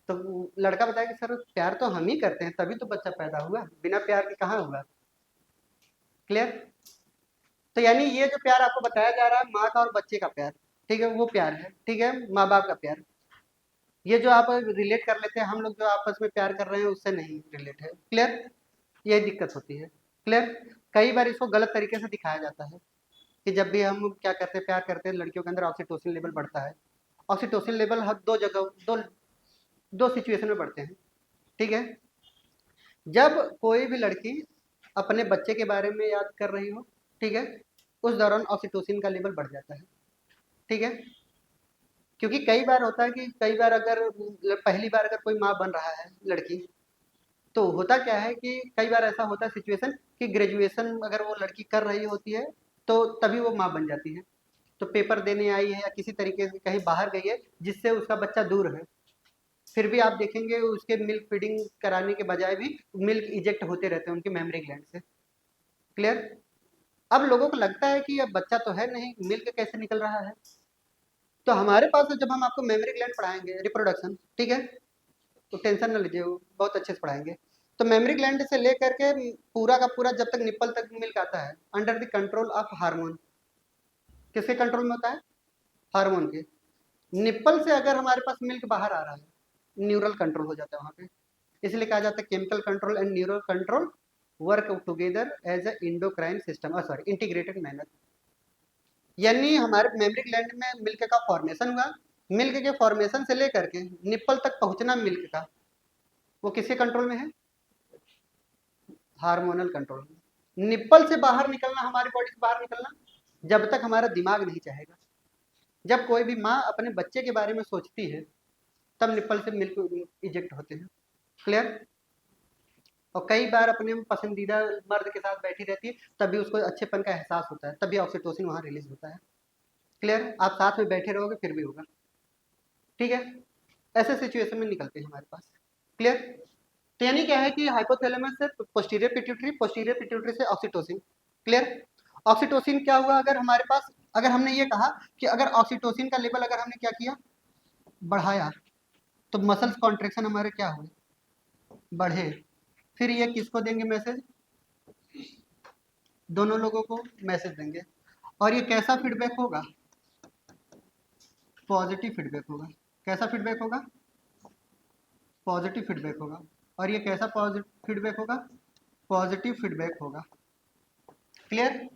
तो लड़का बताया कि सर प्यार तो हम ही करते हैं तभी तो बच्चा पैदा हुआ, बिना प्यार के कहाँ हुआ। क्लियर? तो यानी ये जो प्यार आपको बताया जा रहा है माँ का और बच्चे का प्यार, ठीक है, वो प्यार है। ठीक है, माँ बाप का प्यार। ये जो आप रिलेट कर लेते हैं हम लोग जो आपस में प्यार कर रहे हैं उससे नहीं रिलेट है। क्लियर? यही दिक्कत होती है। क्लियर? कई बार इसको गलत तरीके से दिखाया जाता है कि जब भी हम क्या करते हैं, प्यार करते हैं, लड़कियों के अंदर ऑक्सीटोसिन लेवल बढ़ता है। ऑक्सीटोसिन लेवल हर दो जगह, दो सिचुएशन में बढ़ते हैं। ठीक है, जब कोई भी लड़की अपने बच्चे के बारे में याद कर रही हो, ठीक है, उस दौरान ऑक्सीटोसिन का लेवल बढ़ जाता है। ठीक है, क्योंकि कई बार होता है कि कई बार अगर पहली बार अगर कोई माँ बन रहा है लड़की, तो होता क्या है कि कई बार ऐसा होता है सिचुएशन कि ग्रेजुएशन अगर वो लड़की कर रही होती है तो तभी वो माँ बन जाती है। तो पेपर देने आई है या किसी तरीके से कहीं बाहर गई है जिससे उसका बच्चा दूर है, फिर भी आप देखेंगे उसके मिल्क फीडिंग कराने के बजाय भी मिल्क इजेक्ट होते रहते हैं उनके मेमोरी ग्लैंड से। क्लियर? अब लोगों को लगता है कि अब बच्चा तो है नहीं, मिल्क कैसे निकल रहा है? तो हमारे पास जब हम आपको मेमोरी ग्लैंड पढ़ाएंगे रिप्रोडक्शन, ठीक है, तो टेंशन न लीजिए, वो बहुत अच्छे से पढ़ाएंगे। तो मेमोरी ग्लैंड से लेकर के पूरा का पूरा जब तक निप्पल तक मिल्क आता है under the control of hormone. किसके कंट्रोल में होता है? हार्मोन के। निप्पल से अगर हमारे पास मिल्क बाहर आ रहा है, न्यूरल कंट्रोल हो जाता है वहाँ पे। इसलिए कहा जाता है chemical control and neural control work together as a endocrine system, sorry integrated manner. यानी हमारे मेमोरी ग्लैंड में मिल्क का फॉर्मेशन हुआ, मिल्क के फॉर्मेशन से लेकर के निप्पल तक पहुंचना मिल्क का, वो किसके कंट्रोल में है? हार्मोनल कंट्रोल में। निप्पल से बाहर निकलना, हमारी बॉडी से बाहर निकलना, जब तक हमारा दिमाग नहीं चाहेगा। जब कोई भी माँ अपने बच्चे के बारे में सोचती है तब निप्पल से मिल्क इजेक्ट होते हैं। क्लियर? और कई बार अपने पसंदीदा मर्द के साथ बैठी रहती है तभी उसको अच्छेपन का एहसास होता है, तभी ऑक्सीटोसिन वहाँ रिलीज होता है। क्लियर? आप साथ में बैठे रहोगे फिर भी होगा। ठीक है, ऐसे सिचुएशन में निकलते हैं हमारे पास। क्लियर? तो यानी क्या है कि हाइपोथैलेमस से पोस्टीरियर पिट्यूटरी से ऑक्सीटोसिन। क्लियर? ऑक्सीटोसिन क्या हुआ अगर हमारे पास, अगर हमने ये कहा कि अगर ऑक्सीटोसिन का लेवल अगर हमने क्या किया, बढ़ाया, तो मसल्स कॉन्ट्रेक्शन हमारे क्या हुए, बढ़े। फिर ये किसको देंगे मैसेज? दोनों लोगों को मैसेज देंगे। और ये कैसा फीडबैक होगा? पॉजिटिव फीडबैक होगा। कैसा फीडबैक होगा? पॉजिटिव फीडबैक होगा। और ये कैसा पॉजिटिव फीडबैक होगा? पॉजिटिव फीडबैक होगा। क्लियर?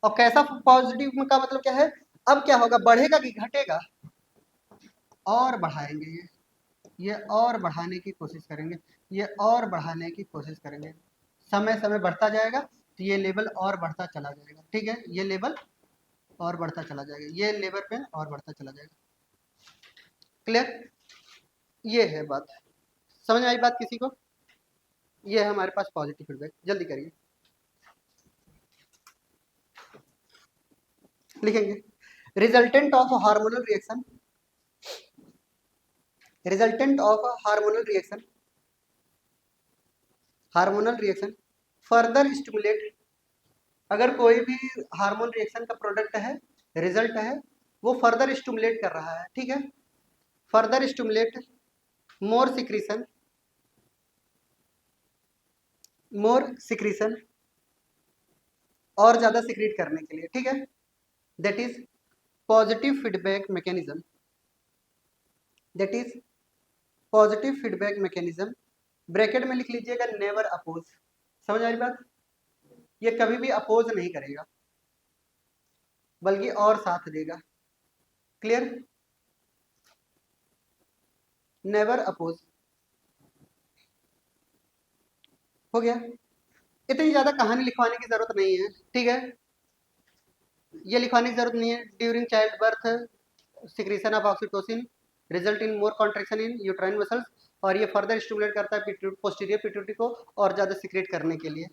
और कैसा पॉजिटिव का मतलब क्या है? अब क्या होगा, बढ़ेगा कि घटेगा? और बढ़ाएंगे ये और बढ़ाने की कोशिश करेंगे, ये और बढ़ाने की कोशिश करेंगे, समय समय बढ़ता जाएगा तो ये लेवल और बढ़ता चला जाएगा। ठीक है, ये लेवल और बढ़ता चला जाएगा, ये लेवल पे और बढ़ता चला जाएगा। क्लियर? ये है बात, समझ में आई बात किसी को? ये है हमारे पास पॉजिटिव फीडबैक। जल्दी करिए, लिखेंगे resultant of hormonal reaction, resultant of hormonal reaction, hormonal reaction further stimulate. अगर कोई भी हार्मोन रिएक्शन का प्रोडक्ट है, रिजल्ट है, वो फर्दर स्टिमुलेट कर रहा है, ठीक है, फर्दर स्टिमुलेट मोर सिक्रीशन, मोर सिक्रीशन, और ज्यादा सिक्रीट करने के लिए, ठीक है, that is positive feedback mechanism, that is positive feedback mechanism. Bracket में लिख लीजिएगा नेवर अपोज। समझ आ रही बात? ये कभी भी अपोज नहीं करेगा, बल्कि और साथ देगा। क्लियर? Never oppose. हो गया? इतनी ज्यादा कहानी लिखवाने की जरूरत नहीं है, ठीक है, ये लिखवाने की जरूरत नहीं है। During child birth secretion of oxytocin result in more contraction in uterine muscles, और ये फर्दर स्टिमुलेट करता है पोस्टीरियर पिट्यूटरी को और ज्यादा सिक्रेट करने के लिए।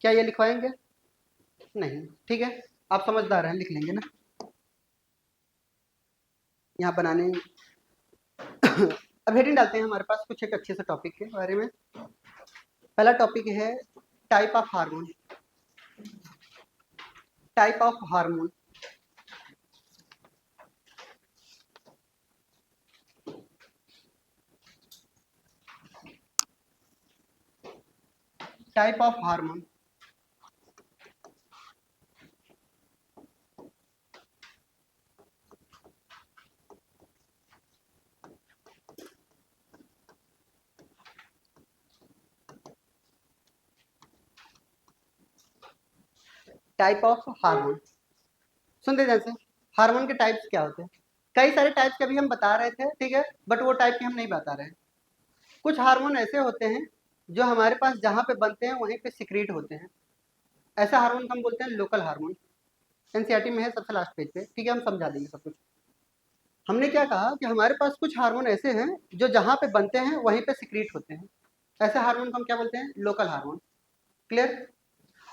क्या ये लिखवाएंगे? नहीं, ठीक है, आप समझदार हैं, लिख लेंगे ना यहाँ बनाने। अब हेडिंग डालते हैं हमारे पास कुछ एक अच्छे से टॉपिक के बारे में। पहला टॉपिक है type of hormone, type of hormone. Type of hormone, type of hormone. सुनते जैसे हार्मोन के टाइप्स क्या होते हैं? कई सारे टाइप्स के अभी हम बता रहे थे, ठीक है, बट वो टाइप के हम नहीं बता रहे हैं। कुछ हार्मोन ऐसे होते हैं जो हमारे पास जहाँ पे बनते हैं वहीं पे सिक्रीट होते हैं। ऐसा हार्मोन हम बोलते हैं लोकल हार्मोन। एनसीईआरटी में है सबसे लास्ट पेज पे, ठीक है, हम समझा देंगे सब कुछ। हमने क्या कहा कि हमारे पास कुछ हार्मोन ऐसे हैं जो जहाँ पे बनते हैं वहीं पे सिक्रीट होते हैं। ऐसे हार्मोन को हम क्या बोलते हैं? Local hormone. क्लियर?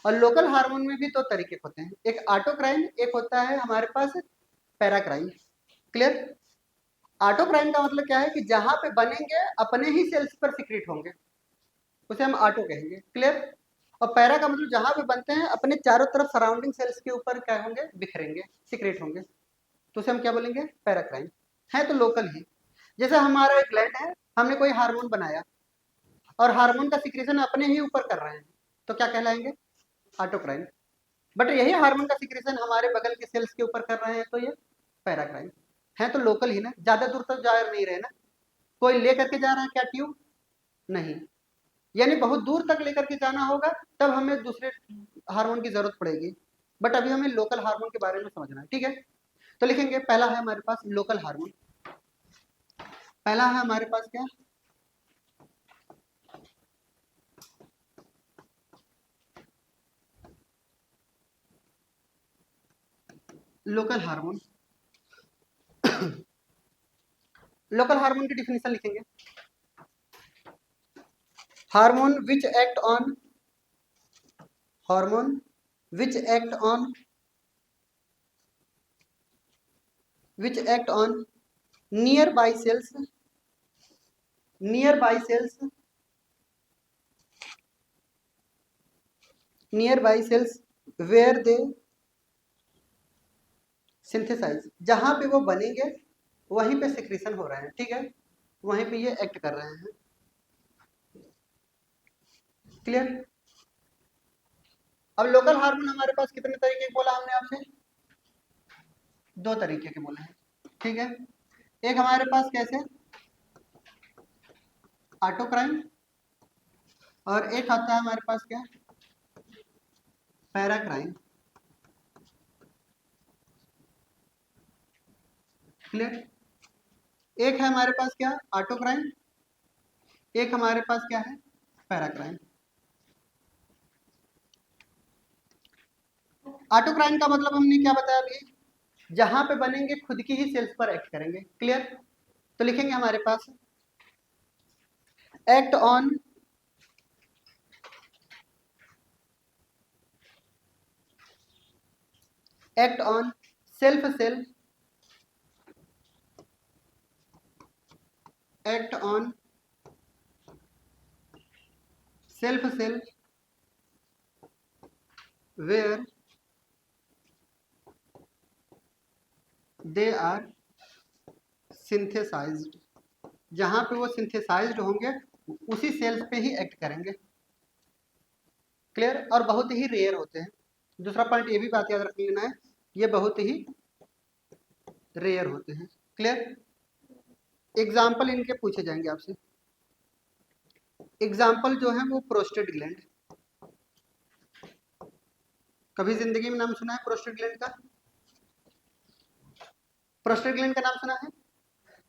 और लोकल हार्मोन में भी दो तरीके होते हैं, एक ऑटोक्राइन, एक होता है हमारे पास पैराक्राइन। क्लियर? ऑटोक्राइन का मतलब क्या है कि जहां पे बनेंगे अपने ही सेल्स पर सिक्रीट होंगे, उसे हम ऑटो कहेंगे। क्लियर? और पैरा का मतलब जहां पे बनते हैं अपने चारों तरफ सराउंडिंग सेल्स के ऊपर क्या होंगे? बिखरेंगे, सिक्रेट होंगे, तो उसे हम क्या बोलेंगे? पैराक्राइन। है तो लोकल ही। जैसे हमारा एक ग्लैंड है, हमने कोई हार्मोन बनाया और हार्मोन का सिक्रेशन अपने ही ऊपर कर रहे हैं, तो क्या कहलाएंगे? ऑटोक्राइन। बट यही हार्मोन का सिक्रेशन हमारे बगल के सेल्स के ऊपर कर रहे हैं, तो ये पैराक्राइन। है तो लोकल ही ना, ज्यादा दूर तक जा नहीं रहे ना। कोई लेकर के जा रहा है क्या ट्यूब? नहीं, यानी बहुत दूर तक लेकर के जाना होगा तब हमें दूसरे हार्मोन की जरूरत पड़ेगी, बट अभी हमें लोकल हार्मोन के बारे में समझना है, ठीक है। तो लिखेंगे पहला है हमारे पास लोकल हार्मोन। पहला है हमारे पास क्या? Local hormone. लोकल हार्मोन की डिफिनेशन लिखेंगे, hormone which act on, hormone which act on, which act on nearby cells, nearby cells, nearby cells where they synthesize। जहां पे वो बनेंगे वहीं पे सिक्रीशन हो रहे हैं, ठीक है, वहीं पे ये एक्ट कर रहे हैं। क्लियर? अब लोकल हार्मोन हमारे पास कितने तरीके के बोला हमने आपसे? दो तरीके के बोले हैं, ठीक है। एक हमारे पास कैसे? ऑटोक्राइन, और एक आता है हमारे पास क्या? पैराक्राइन। क्लियर? एक है हमारे पास क्या? ऑटोक्राइन, एक हमारे पास क्या है? पैराक्राइन। ऑटोक्राइन का मतलब हमने क्या बताया अभी? जहां पे बनेंगे खुद की ही सेल्स पर एक्ट करेंगे। क्लियर? तो लिखेंगे हमारे पास act on self cell, act on self cell where they are synthesized, जहां पे वो सिंथेसाइज्ड होंगे उसी सेल्स पे ही एक्ट करेंगे। क्लियर? और बहुत ही रेयर होते हैं। दूसरा पॉइंट ये भी बात याद रख लेना है, ये बहुत ही रेयर होते हैं। क्लियर? एग्जाम्पल इनके पूछे जाएंगे आपसे। एग्जाम्पल जो है वो प्रोस्टेट ग्लैंड, कभी जिंदगी में नाम सुना है प्रोस्टेट ग्लैंड का? प्रोस्टेट ग्लैंड का नाम सुना है?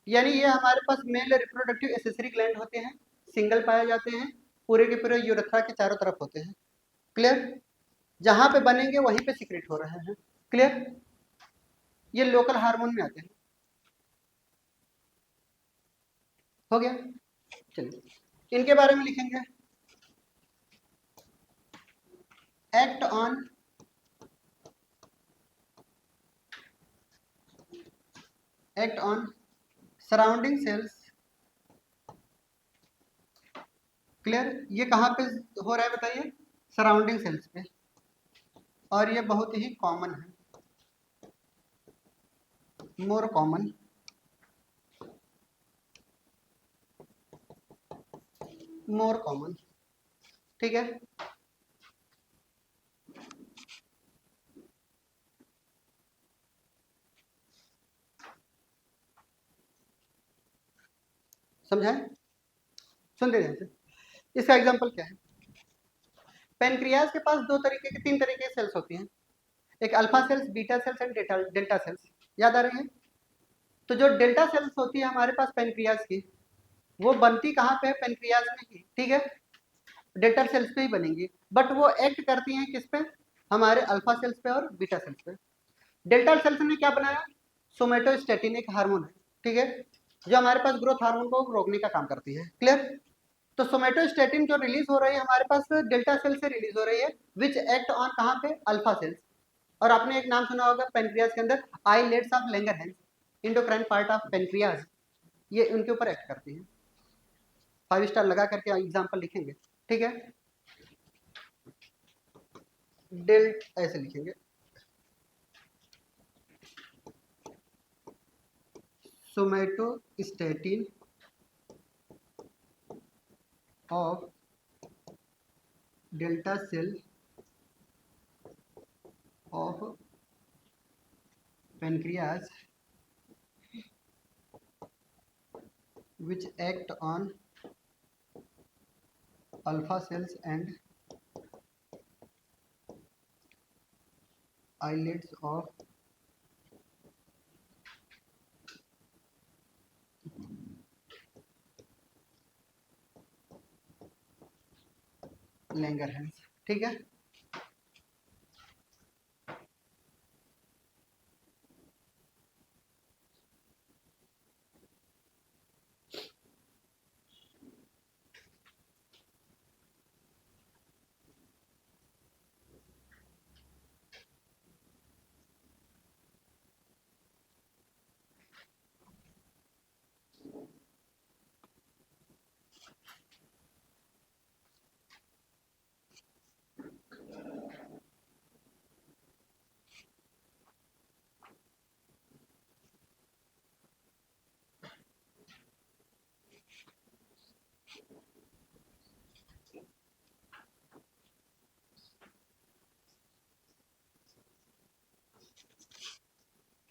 यानी ये हमारे पास मेल रिप्रोडक्टिव एसेसरी ग्लैंड होते हैं, सिंगल पाए जाते हैं, पूरे के पूरे यूरेथ्रा के चारों तरफ होते हैं। क्लियर? जहां पे बनेंगे वहीं पे सीक्रेट हो रहे हैं। क्लियर? ये लोकल हार्मोन में आते हैं। हो गया? चलिए इनके बारे में लिखेंगे। Act on surrounding sales. Clear? ये कहाँ पे हो रहा है बताइए? सराउंडिंग सेल्स पे, और ये बहुत ही कॉमन है, मोर कॉमन। मोर कॉमन, ठीक है? समझाएं? सुन ले ध्यान से। इसका एग्जांपल क्या है? पेनक्रियाज के पास तीन तरीके की सेल्स होती हैं, एक alpha cells, beta cells and delta sales. याद आ रही है? तो जो डेल्टा सेल्स होती है हमारे पास पेनक्रियाज की, वो बनती कहाँ पे है? पेनक्रियाज में ही, ठीक है? डेल्टा सेल्स पे ही बनेंगी, बट वो एक्ट करती हैं किस पे? हमारे अल्फा सेल्स पे और बीटा सेल्स पे। डेल्टा सेल्स ने क्या बनाया? सोमेटोस्टेटिन एक हार्मोन है, ठीक है, जो हमारे पास ग्रोथ हार्मोन को रोकने का काम करती है। क्लियर? तो सोमेटोस्टेटिन जो रिलीज हो रही है हमारे पास डेल्टा सेल से रिलीज हो रही है, विच एक्ट ऑन कहाँ पे? Alpha cells. और आपने एक नाम सुना होगा पेनक्रियाज के अंदर, islets of Langerhans, endocrine part of pancreas, ये उनके ऊपर एक्ट करती है। 5 स्टार लगा करके एग्जाम्पल लिखेंगे, ठीक है? डेल्ट ऐसे लिखेंगे, somatostatin of delta cell of pancreas which act on alpha cells and islets of Langerhans। ठीक है?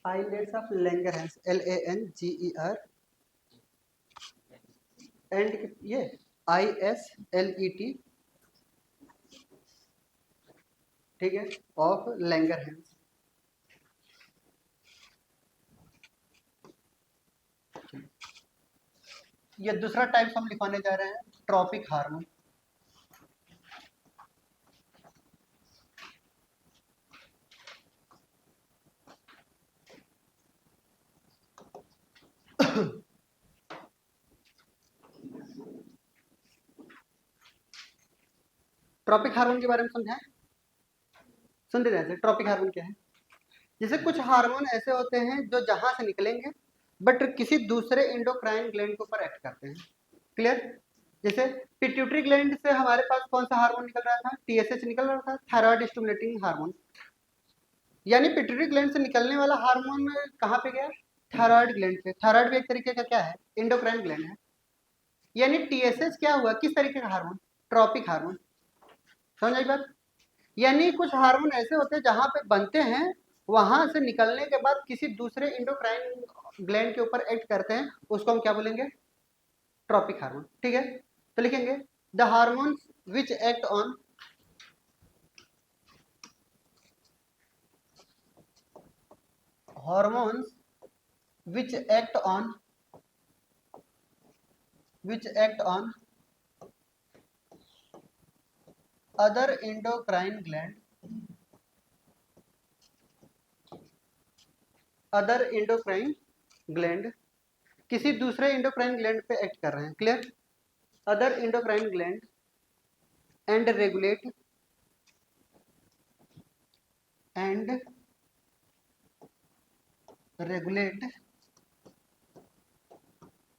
islets of Langerhans, Langer and ये ISLET, ठीक है, ऑफ लैंगरहैंस। ये दूसरा टाइप हम लिखवाने जा रहे हैं, ट्रॉपिक हार्मोन। ट्रॉपिक हार्मोन के बारे में समझाएं, सुन रहे हैं? ट्रॉपिक हार्मोन क्या है? जैसे कुछ हार्मोन ऐसे होते हैं जो जहां से निकलेंगे बट किसी दूसरे इंडोक्राइन ग्लैंड के ऊपर एक्ट करते हैं। क्लियर? जैसे पिट्यूटरी ग्लैंड से हमारे पास कौन सा हार्मोन निकल रहा था? टीएसएच निकल रहा था, थायराइड स्टिमुलेटिंग हार्मोन। यानी पिट्यूटरी ग्लैंड से निकलने वाला हार्मोन कहाँ पे गया? थायराइड ग्लैंड पे। थायराइड भी एक तरीके का क्या है? इंडोक्राइन ग्लैंड है। यानी टीएसएच क्या हुआ? किस तरीके का हार्मोन? Tropic hormone. समझ आई बात? यानी कुछ हार्मोन ऐसे होते हैं जहां पे बनते हैं, वहां से निकलने के बाद किसी दूसरे इंडोक्राइन ग्लैंड के ऊपर एक्ट करते हैं, उसको हम क्या बोलेंगे? Tropic hormone. ठीक है, तो लिखेंगे the hormone which act on hormones which act on other endocrine gland किसी दूसरे इंडोक्राइन ग्लैंड पे एक्ट कर रहे हैं। Clear? Other endocrine gland and regulate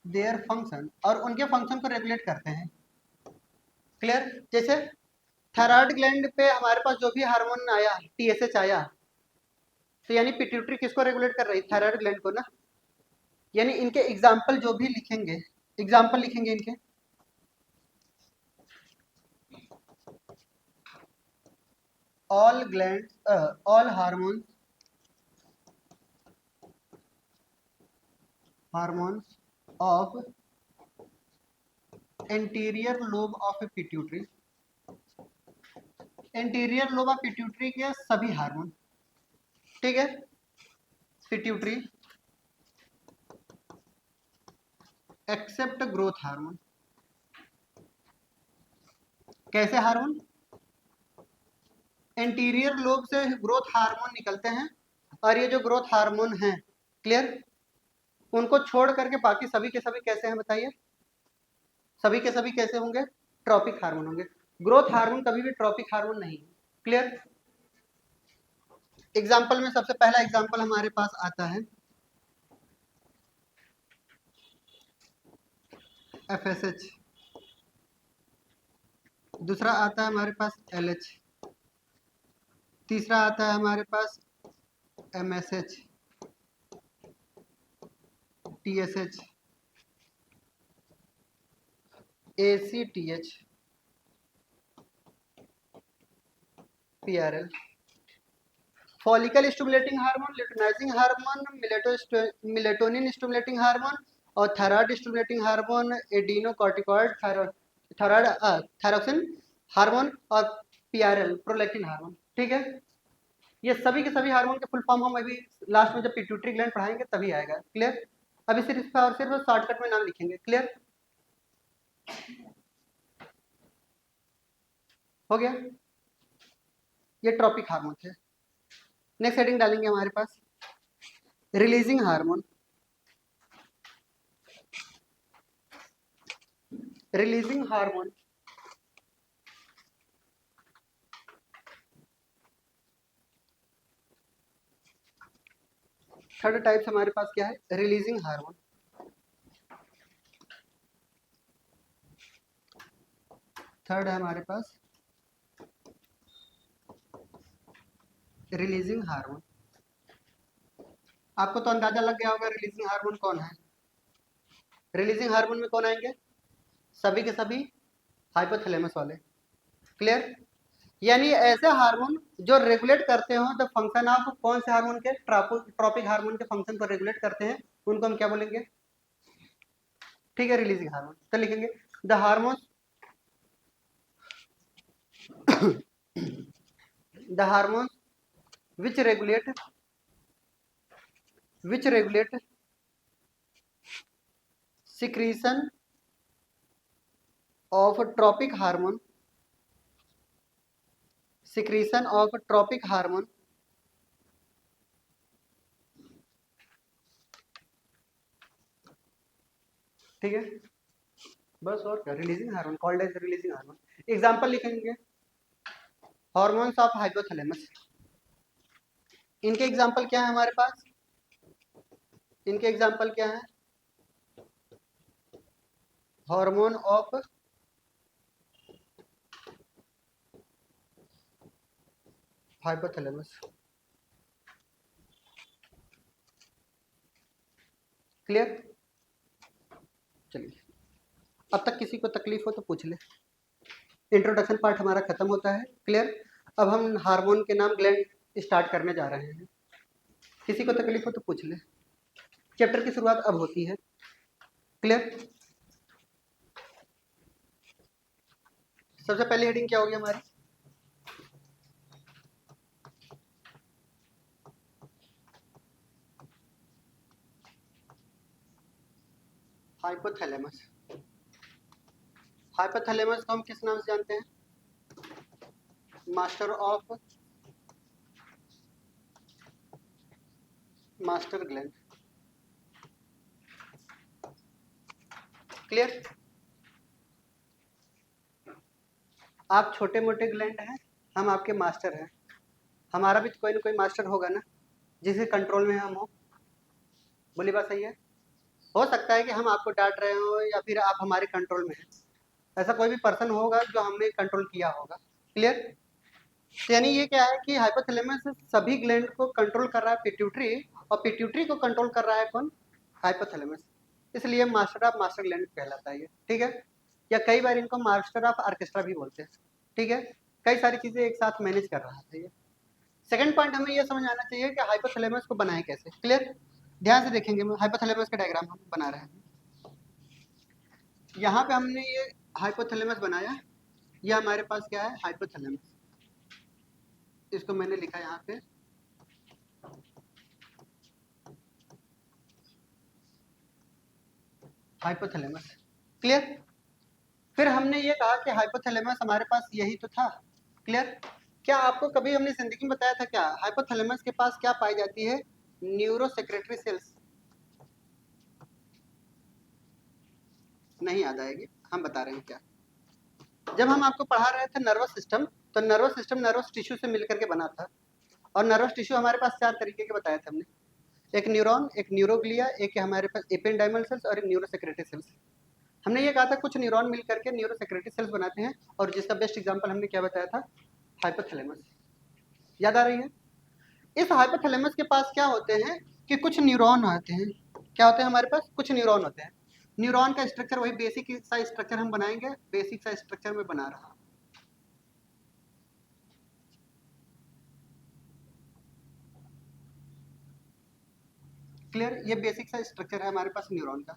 their function, और उनके फंक्शन को रेगुलेट करते हैं। क्लियर? जैसे थायराइड ग्लैंड पे हमारे पास जो भी हार्मोन आया, टीएसएच आया, तो यानी पिट्यूटरी किसको रेगुलेट कर रही है? थायराइड ग्लैंड को ना। यानी इनके एग्जाम्पल जो भी लिखेंगे, एग्जाम्पल लिखेंगे इनके, all gland all hormones of anterior lobe of pituitary, anterior lobe of pituitary के सभी हार्मोन। ठीक है, पिट्यूटरी एक्सेप्ट ग्रोथ हार्मोन। कैसे हार्मोन? एंटीरियर लोब से ग्रोथ हार्मोन निकलते हैं, और ये जो ग्रोथ हार्मोन हैं, क्लियर, उनको छोड़ करके बाकी सभी के सभी कैसे हैं बताइए? सभी के सभी कैसे होंगे? ट्रॉपिक हार्मोन होंगे। ग्रोथ हार्मोन कभी भी ट्रॉपिक हार्मोन नहीं है। क्लियर? एग्जाम्पल में सबसे पहला एग्जाम्पल हमारे पास आता है एफएसएच, दूसरा आता है हमारे पास एलएच, तीसरा आता है हमारे पास MSH, TSH, ACTH, PRL. Follicle stimulating hormone, luteinizing hormone, melatonin stimulating hormone, और thyroid stimulating hormone, adrenocorticoid thyroid thyroxine hormone, और पीआरएल प्रोलैक्टिन हार्मोन। ठीक है, ये सभी के सभी हार्मोन के फुल फॉर्म हम अभी लास्ट में जब पिट्यूटरी ग्लैंड पढ़ाएंगे तभी आएगा। क्लियर? अभी सिर्फ इसका और सिर्फ शॉर्टकट में नाम लिखेंगे। क्लियर? हो गया? ये ट्रॉपिक हार्मोन थे। नेक्स्ट हेडिंग डालेंगे हमारे पास releasing hormone. Releasing hormone third type हमारे पास क्या है? Releasing hormone. थर्ड है हमारे पास रिलीजिंग हार्मोन। आपको तो अंदाजा लग गया होगा रिलीजिंग हार्मोन कौन है। रिलीजिंग हार्मोन में कौन आएंगे? सभी के सभी हाइपोथैलेमस वाले। क्लियर? यानी ऐसे हार्मोन जो रेगुलेट करते हो द फंक्शन ऑफ कौन से हार्मोन के? ट्रॉपिक हार्मोन के फंक्शन को रेगुलेट करते हैं, उनको हम क्या बोलेंगे? ठीक है, रिलीजिंग हार्मोन। तो लिखेंगे the hormone the hormone which regulate secretion of tropic hormone, secretion of tropic hormone, ठीक है, बस और क्या? Releasing hormone called as releasing hormone. Example लिखेंगे हॉर्मोन्स ऑफ हाइपोथैलेमस। इनके एग्जाम्पल क्या है हमारे पास? इनके एग्जाम्पल क्या है? Hormone of hypothalamus. क्लियर? चलिए, अब तक किसी को तकलीफ हो तो पूछ ले। इंट्रोडक्शन पार्ट हमारा खत्म होता है। क्लियर? अब हम हार्मोन के नाम ग्लैंड स्टार्ट करने जा रहे हैं। किसी को तकलीफ हो तो पूछ ले। चैप्टर की शुरुआत अब होती है। क्लियर? सबसे पहली हेडिंग क्या होगी हमारी? हाइपोथैलेमस। हाइपोथैलेमस को हम किस नाम से जानते हैं? Master gland. क्लियर? आप छोटे मोटे ग्लैंड हैं, हम आपके मास्टर हैं। हमारा भी तो कोई ना कोई मास्टर होगा ना, जिसके कंट्रोल में हम हो। बोली बात सही है? हो सकता है कि हम आपको डांट रहे हो या फिर आप हमारे कंट्रोल में हैं। ऐसा कोई भी पर्सन होगा जो हमने कंट्रोल किया होगा। क्लियर? यानी ये क्या है कि हाइपोथैलेमस सभी ग्लैंड को कंट्रोल कर रहा है पिट्यूटरी, और पिट्यूटरी को कंट्रोल कर रहा है कौन? हाइपोथैलेमस। इसलिए मास्टर ऑफ मास्टर ग्लैंड कहलाता है ये। ठीक है? या कई बार इनको मास्टर ऑफ ऑर्केस्ट्रा भी बोलते हैं। ठीक है? कई सारी चीजें एक साथ मैनेज कर रहा है ये। सेकंड पॉइंट हमें ये समझ आना चाहिए कि हाइपोथैलेमस को बनाए कैसे। क्लियर? ध्यान से देखेंगे, हाइपोथैलेमस का डायग्राम हम बना रहे हैं। यहाँ पे हमने ये हाइपोथैलेमस बनाया। ये हमारे पास क्या है? हाइपोथैलेमस। इसको मैंने लिखा यहाँ पे हाइपोथैलेमस। क्लियर? फिर हमने ये कहा कि हाइपोथैलेमस हमारे पास यही तो था। क्लियर? क्या आपको कभी हमने जिंदगी में बताया था क्या हाइपोथैलेमस के पास क्या पाई जाती है? Neuro secretory cells. नहीं याद आएगी, हम बता रहे हैं क्या। जब हम आपको पढ़ा रहे थे नर्वस सिस्टम, तो नर्वस सिस्टम नर्वस टिश्यू से मिलकर के बना था। और नर्वस टिश्यू हमारे पास 4 तरीके के बताए थे हमने। एक न्यूरॉन, एक न्यूरोग्लिया, एक हमारे पास एपेंडाइमल सेल्स और एक न्यूरो सेक्रेटरी सेल्स। हमने ये कहा था कुछ न्यूरॉन मिल करके न्यूरो सेक्रेटरी सेल्स बनाते हैं, और जिसका बेस्ट एग्जांपल हमने क्या बताया था? हाइपोथैलेमस। याद आ रही है? इस हाइपोथैलेमस के पास क्या होते हैं कि कुछ न्यूरॉन आते हैं। क्या होते हैं हमारे पास? कुछ न्यूरॉन होते हैं। न्यूरॉन का स्ट्रक्चर वही बेसिक सा स्ट्रक्चर हम बनाएंगे, बेसिक सा स्ट्रक्चर में बना रहा। क्लियर? ये बेसिक सा स्ट्रक्चर है हमारे पास न्यूरॉन का।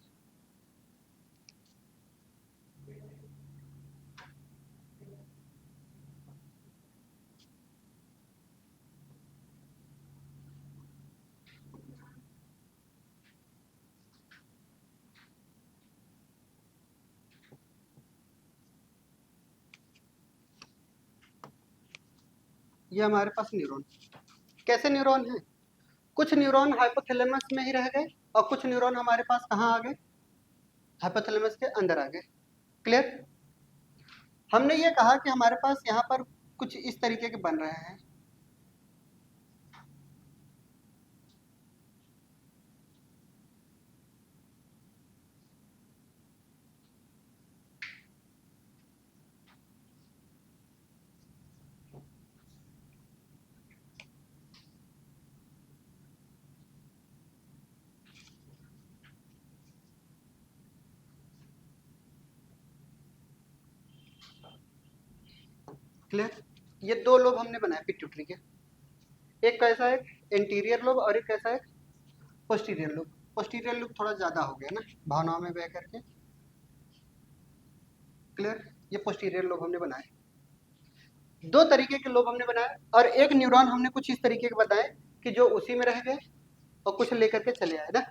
ये हमारे पास न्यूरॉन कैसे न्यूरॉन है? कुछ न्यूरॉन हाइपोथैलेमस में ही रह गए, और कुछ न्यूरॉन हमारे पास कहाँ आ गए? हाइपोथैलेमस के अंदर आ गए। क्लियर? हमने ये कहा कि हमारे पास यहाँ पर कुछ इस तरीके के बन रहे हैं। क्लियर? ये 2 लोब हमने बनाए पिट्यूटरी के। एक कैसा है? इंटीरियर लोब, और एक कैसा है? Posterior lobe. पोस्टीरियर लोब थोड़ा ज्यादा हो गया ना भावनाओं में बह करके। क्लियर? ये पोस्टीरियर लोब हमने बनाए। 2 तरीके के लोब हमने बनाए, और एक न्यूरॉन हमने कुछ इस तरीके के बताए कि जो उसी में रह गए और कुछ लेकर के चले आए ना।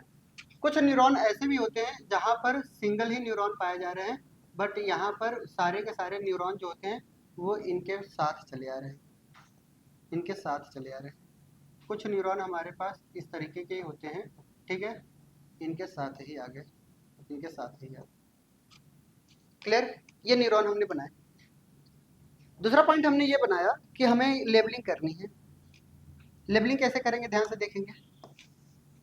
कुछ न्यूरॉन ऐसे भी होते हैं जहां पर सिंगल ही न्यूरॉन पाए जा रहे हैं, बट यहाँ पर सारे के सारे न्यूरॉन जो होते हैं वो इनके साथ चले आ रहे हैं, इनके साथ चले आ रहे हैं। कुछ न्यूरॉन हमारे पास इस तरीके के होते हैं। ठीक है? इनके साथ ही आगे, इनके साथ ही आगे। क्लियर? ये न्यूरॉन हमने बनाए। दूसरा पॉइंट हमने ये बनाया कि हमें लेबलिंग करनी है। लेबलिंग कैसे करेंगे ध्यान से देखेंगे।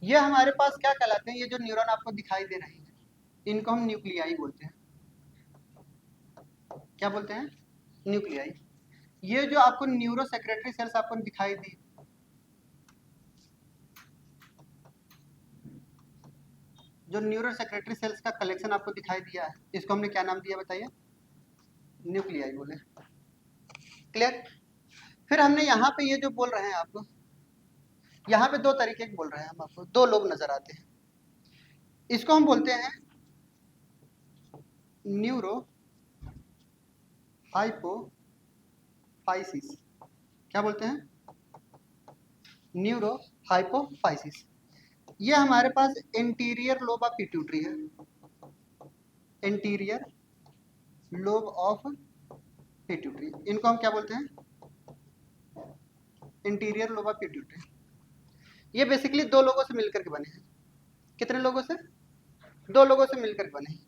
ये हमारे पास क्या कहलाते हैं, ये जो न्यूरॉन आपको दिखाई दे रहे हैं इनको हम न्यूक्लियाई बोलते हैं। क्या बोलते हैं? न्यूक्लियाई। ये जो आपको न्यूरो सेक्रेटरी सेल्स आपको दिखाई दी, जो न्यूरो सेक्रेटरी सेल्स का कलेक्शन आपको दिखाई दिया है, इसको हमने क्या नाम दिया बताइए? न्यूक्लियाई बोले। क्लियर? फिर हमने यहाँ पे ये जो बोल रहे हैं आपको, यहाँ पे दो तरीके के बोल रहे हैं हम आपको, दो लोग नजर आते हैं। इसको हम बोलते हैं न्यूरो हाइपोफाइसिस। क्या बोलते हैं? Neuro hypophysis. ये हमारे पास इंटीरियर लोब ऑफ पिट्यूटरी है। इंटीरियर लोब ऑफ पिट्यूटरी, इनको हम क्या बोलते हैं? Interior lobe of pituitary. ये बेसिकली दो लोगों से मिलकर के बने हैं। कितने लोगों से? दो लोगों से मिलकर बने हैं।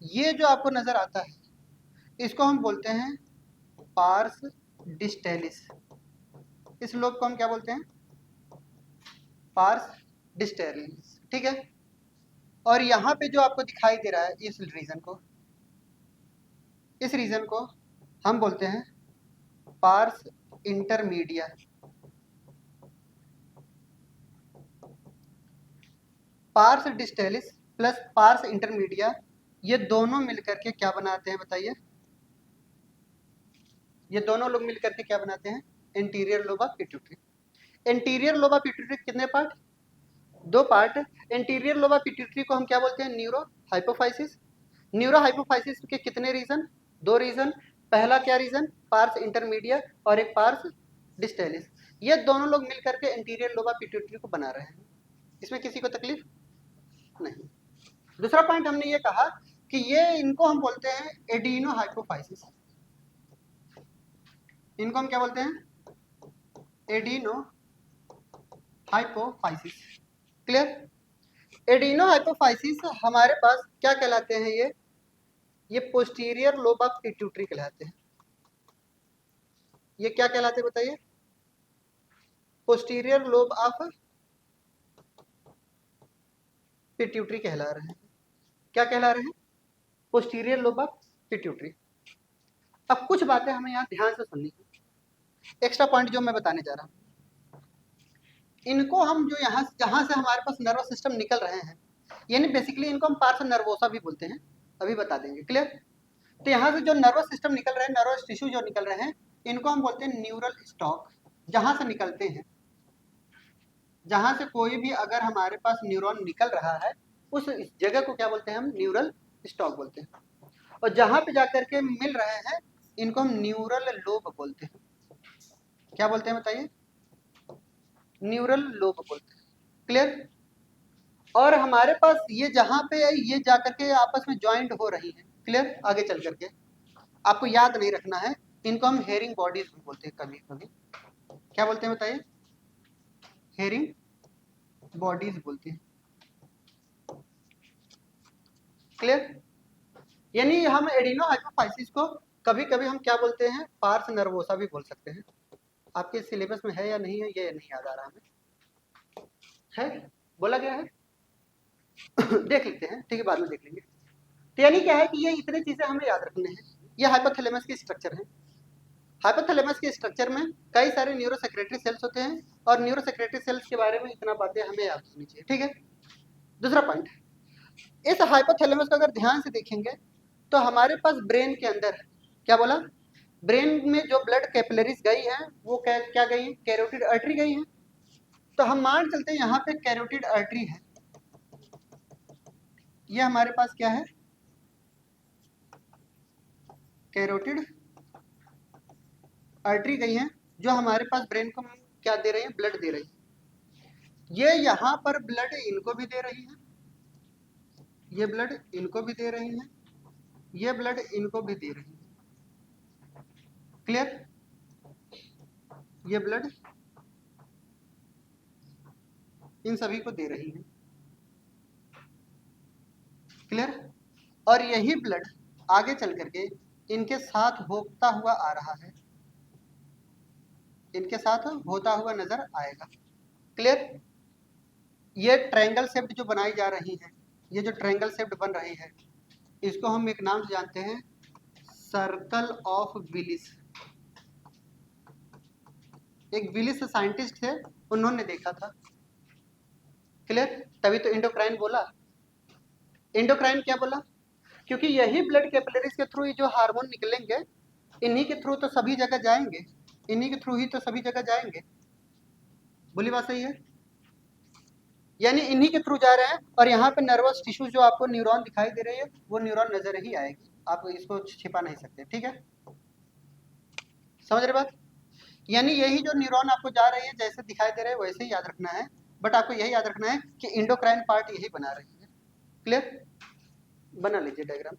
ये जो आपको नजर आता है इसको हम बोलते हैं पार्स डिस्टेलिस। इस लोब को हम क्या बोलते हैं? Pars distalis. ठीक है। और यहाँ पे जो आपको दिखाई दे रहा है इस रीजन को हम बोलते हैं pars intermedia. Pars distalis plus pars intermedia, ये दोनों मिलकर के क्या बनाते हैं बताइए? ये दोनों लोग मिलकर के क्या बनाते हैं? Interior lobe of pituitary. Interior lobe of pituitary कितने पार्ट? दो part. Interior lobe of pituitary को हम क्या बोलते हैं? Neuro hypophysis. न्यूरो हाइपोफाइसिस के कितने रीजन? दो रीजन। पहला क्या रीजन? पार्स इंटरमीडिया और एक पार्स डिस्टेलिस। ये दोनों लोग मिलकर के इंटीरियर लोब ऑफ पिट्यूटरी को बना रहे हैं। इसमें किसी को तकलीफ नहीं। दूसरा पॉइंट हमने ये कहा कि ये इनको हम बोलते हैं एडिनो हाइपोफाइसिस। इनको हम क्या बोलते हैं? Adeno hypophysis. Clear? Adeno hypophysis हमारे पास क्या कहलाते हैं? ये पोस्टीरियर लोब ऑफ पिट्यूटरी कहलाते हैं। ये क्या कहलाते हैं बताइए? पोस्टीरियर लोब ऑफ पिट्यूटरी कहला रहे हैं। क्या कहला रहे हैं? Posterior lobe of pituitary. अब कुछ बातें हमें यहाँ ध्यान से सुननी है। एक्स्ट्रा पॉइंट जो मैं बताने जा रहा हूँ, इनको हम जो यहाँ जहाँ से हमारे पास नर्वस सिस्टम निकल रहे हैं, यानी बेसिकली इनको हम पार्स नर्वोसा भी बोलते हैं, अभी बता देंगे। क्लियर? तो यहाँ से जो नर्वस सिस्टम निकल रहे हैं, नर्वस टिश्यू जो निकल रहे हैं, इनको हम बोलते हैं न्यूरल स्टॉक। जहाँ से निकलते हैं, जहाँ से कोई भी अगर हमारे पास न्यूरॉन निकल रहा है उस जगह को क्या बोलते हैं? हम न्यूरल स्टॉक बोलते हैं। और जहाँ पे जाकर के मिल रहे हैं इनको हम न्यूरल लोब बोलते हैं। क्या बोलते हैं बताइए? न्यूरल लोब बोलते हैं। क्लियर? और हमारे पास ये जहाँ पे ये जाकर के आपस में ज्वाइंट हो रही है। क्लियर? आगे चल करके आपको याद नहीं रखना है, इनको हम हेयरिंग बॉडीज भी बोलते हैं कभी कभी। क्या बोलते हैं बताइए? हेयरिंग बॉडीज बोलते हैं। क्लियर? यानी हम एडिनो हाइपोफाइसिस को कभी कभी हम क्या बोलते हैं? पार्स नर्वोसा भी बोल सकते हैं। आपके सिलेबस में है या नहीं है ये नहीं याद आ रहा हमें। है? बोला गया है? देख लेते हैं, ठीक है, बाद में देख लेंगे। तो यानी क्या है कि ये इतनी चीजें हमें याद रखने हैं। ये हाइपोथैलेमस की स्ट्रक्चर है। हाइपोथैलेमस के स्ट्रक्चर में कई सारे न्यूरो सेक्रेटरी सेल्स होते हैं और न्यूरो सेक्रेटरी सेल्स के बारे में इतना बातें हमें याद होनी चाहिए। ठीक है? दूसरा पॉइंट, इस हाइपोथैलेमस को अगर ध्यान से देखेंगे तो हमारे पास ब्रेन के अंदर, क्या बोला? ब्रेन में जो ब्लड कैपिलरीज गई है वो क्या गई है? कैरोटिड आर्टरी गई है। तो हम मान चलते हैं यहाँ पे कैरोटिड आर्टरी है। ये हमारे पास क्या है? कैरोटिड आर्टरी गई है जो हमारे पास ब्रेन को क्या दे रही है? ब्लड दे रही है। ये यहाँ पर ब्लड इनको भी दे रही है, ये ब्लड इनको भी दे रही है, ये ब्लड इनको भी दे रही है। क्लियर? ये ब्लड इन सभी को दे रही है। क्लियर? और यही ब्लड आगे चल करके इनके साथ होता हुआ आ रहा है, इनके साथ होता हुआ नजर आएगा। क्लियर? ये ट्रायंगल शेप्ड जो बनाई जा रही है, ये जो ट्रायंगल शेप्ड बन रही है, इसको हम एक नाम से जानते हैं, सर्कल ऑफ विलिस। एक विलिस साइंटिस्ट थे, उन्होंने देखा था। क्लियर? तभी तो इंडोक्राइन बोला। इंडोक्राइन क्या बोला? क्योंकि यही ब्लड कैपिलरीज के थ्रू जो हार्मोन निकलेंगे, इन्हीं के थ्रू तो सभी जगह जाएंगे, इन्हीं के थ्रू ही तो सभी जगह जाएंगे। बोली बात सही है? यानी इन्हीं के थ्रू जा रहे हैं, और यहाँ पे नर्वस टिश्यू जो आपको न्यूरॉन दिखाई दे रही है, वो न्यूरॉन नजर ही आएगी, आप इसको छिपा नहीं सकते। ठीक है, समझ रहे बात? यानी यही जो न्यूरॉन आपको जा रही है, जैसे दिखाई दे रहे हैं वैसे ही याद रखना है, बट आपको यही याद रखना है कि इंडोक्राइन पार्ट यही बना रही है। क्लियर? बना लीजिए डायग्राम।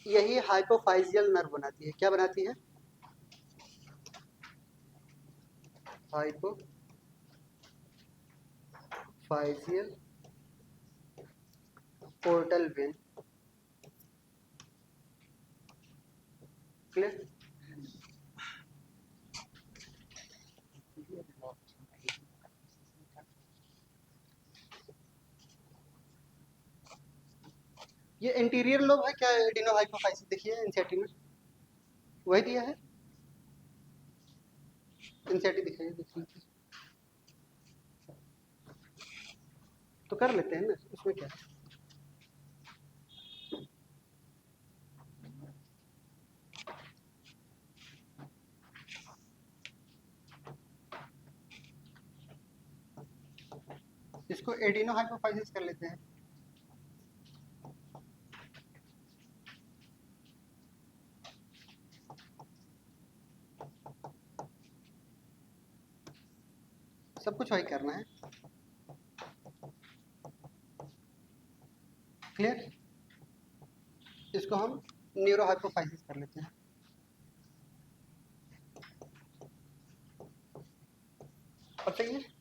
यही हाइपोफाइजियल नर्व बनाती है। क्या बनाती है? Hypophyseal portal vein. क्लियर? ये इंटीरियर लोब है क्या? एडिनो हाइपोफाइसिस देखिए एनसीईआरटी में वही दिया है, एनसीईआरटी दिखाइए, देख लीजिए तो कर लेते हैं ना, उसमें क्या है। इसको एडिनो हाइपोफाइसिस कर लेते हैं। सब कुछ वही करना है। क्लियर? इसको हम न्यूरो हाइपोफाइसिस कर लेते हैं। और सही है।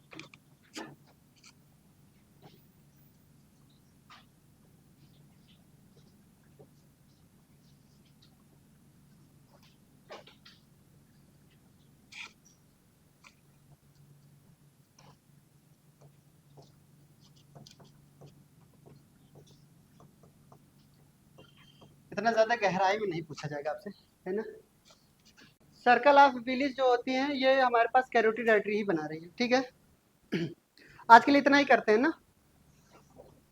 इतना ज्यादा गहराई में नहीं पूछा जाएगा आपसे, है ना। सर्कल ऑफ विलिस जो होती हैं, ये हमारे पास कैरोटिड आर्टरी ही बना रही है। ठीक है, आज के लिए इतना ही करते हैं ना।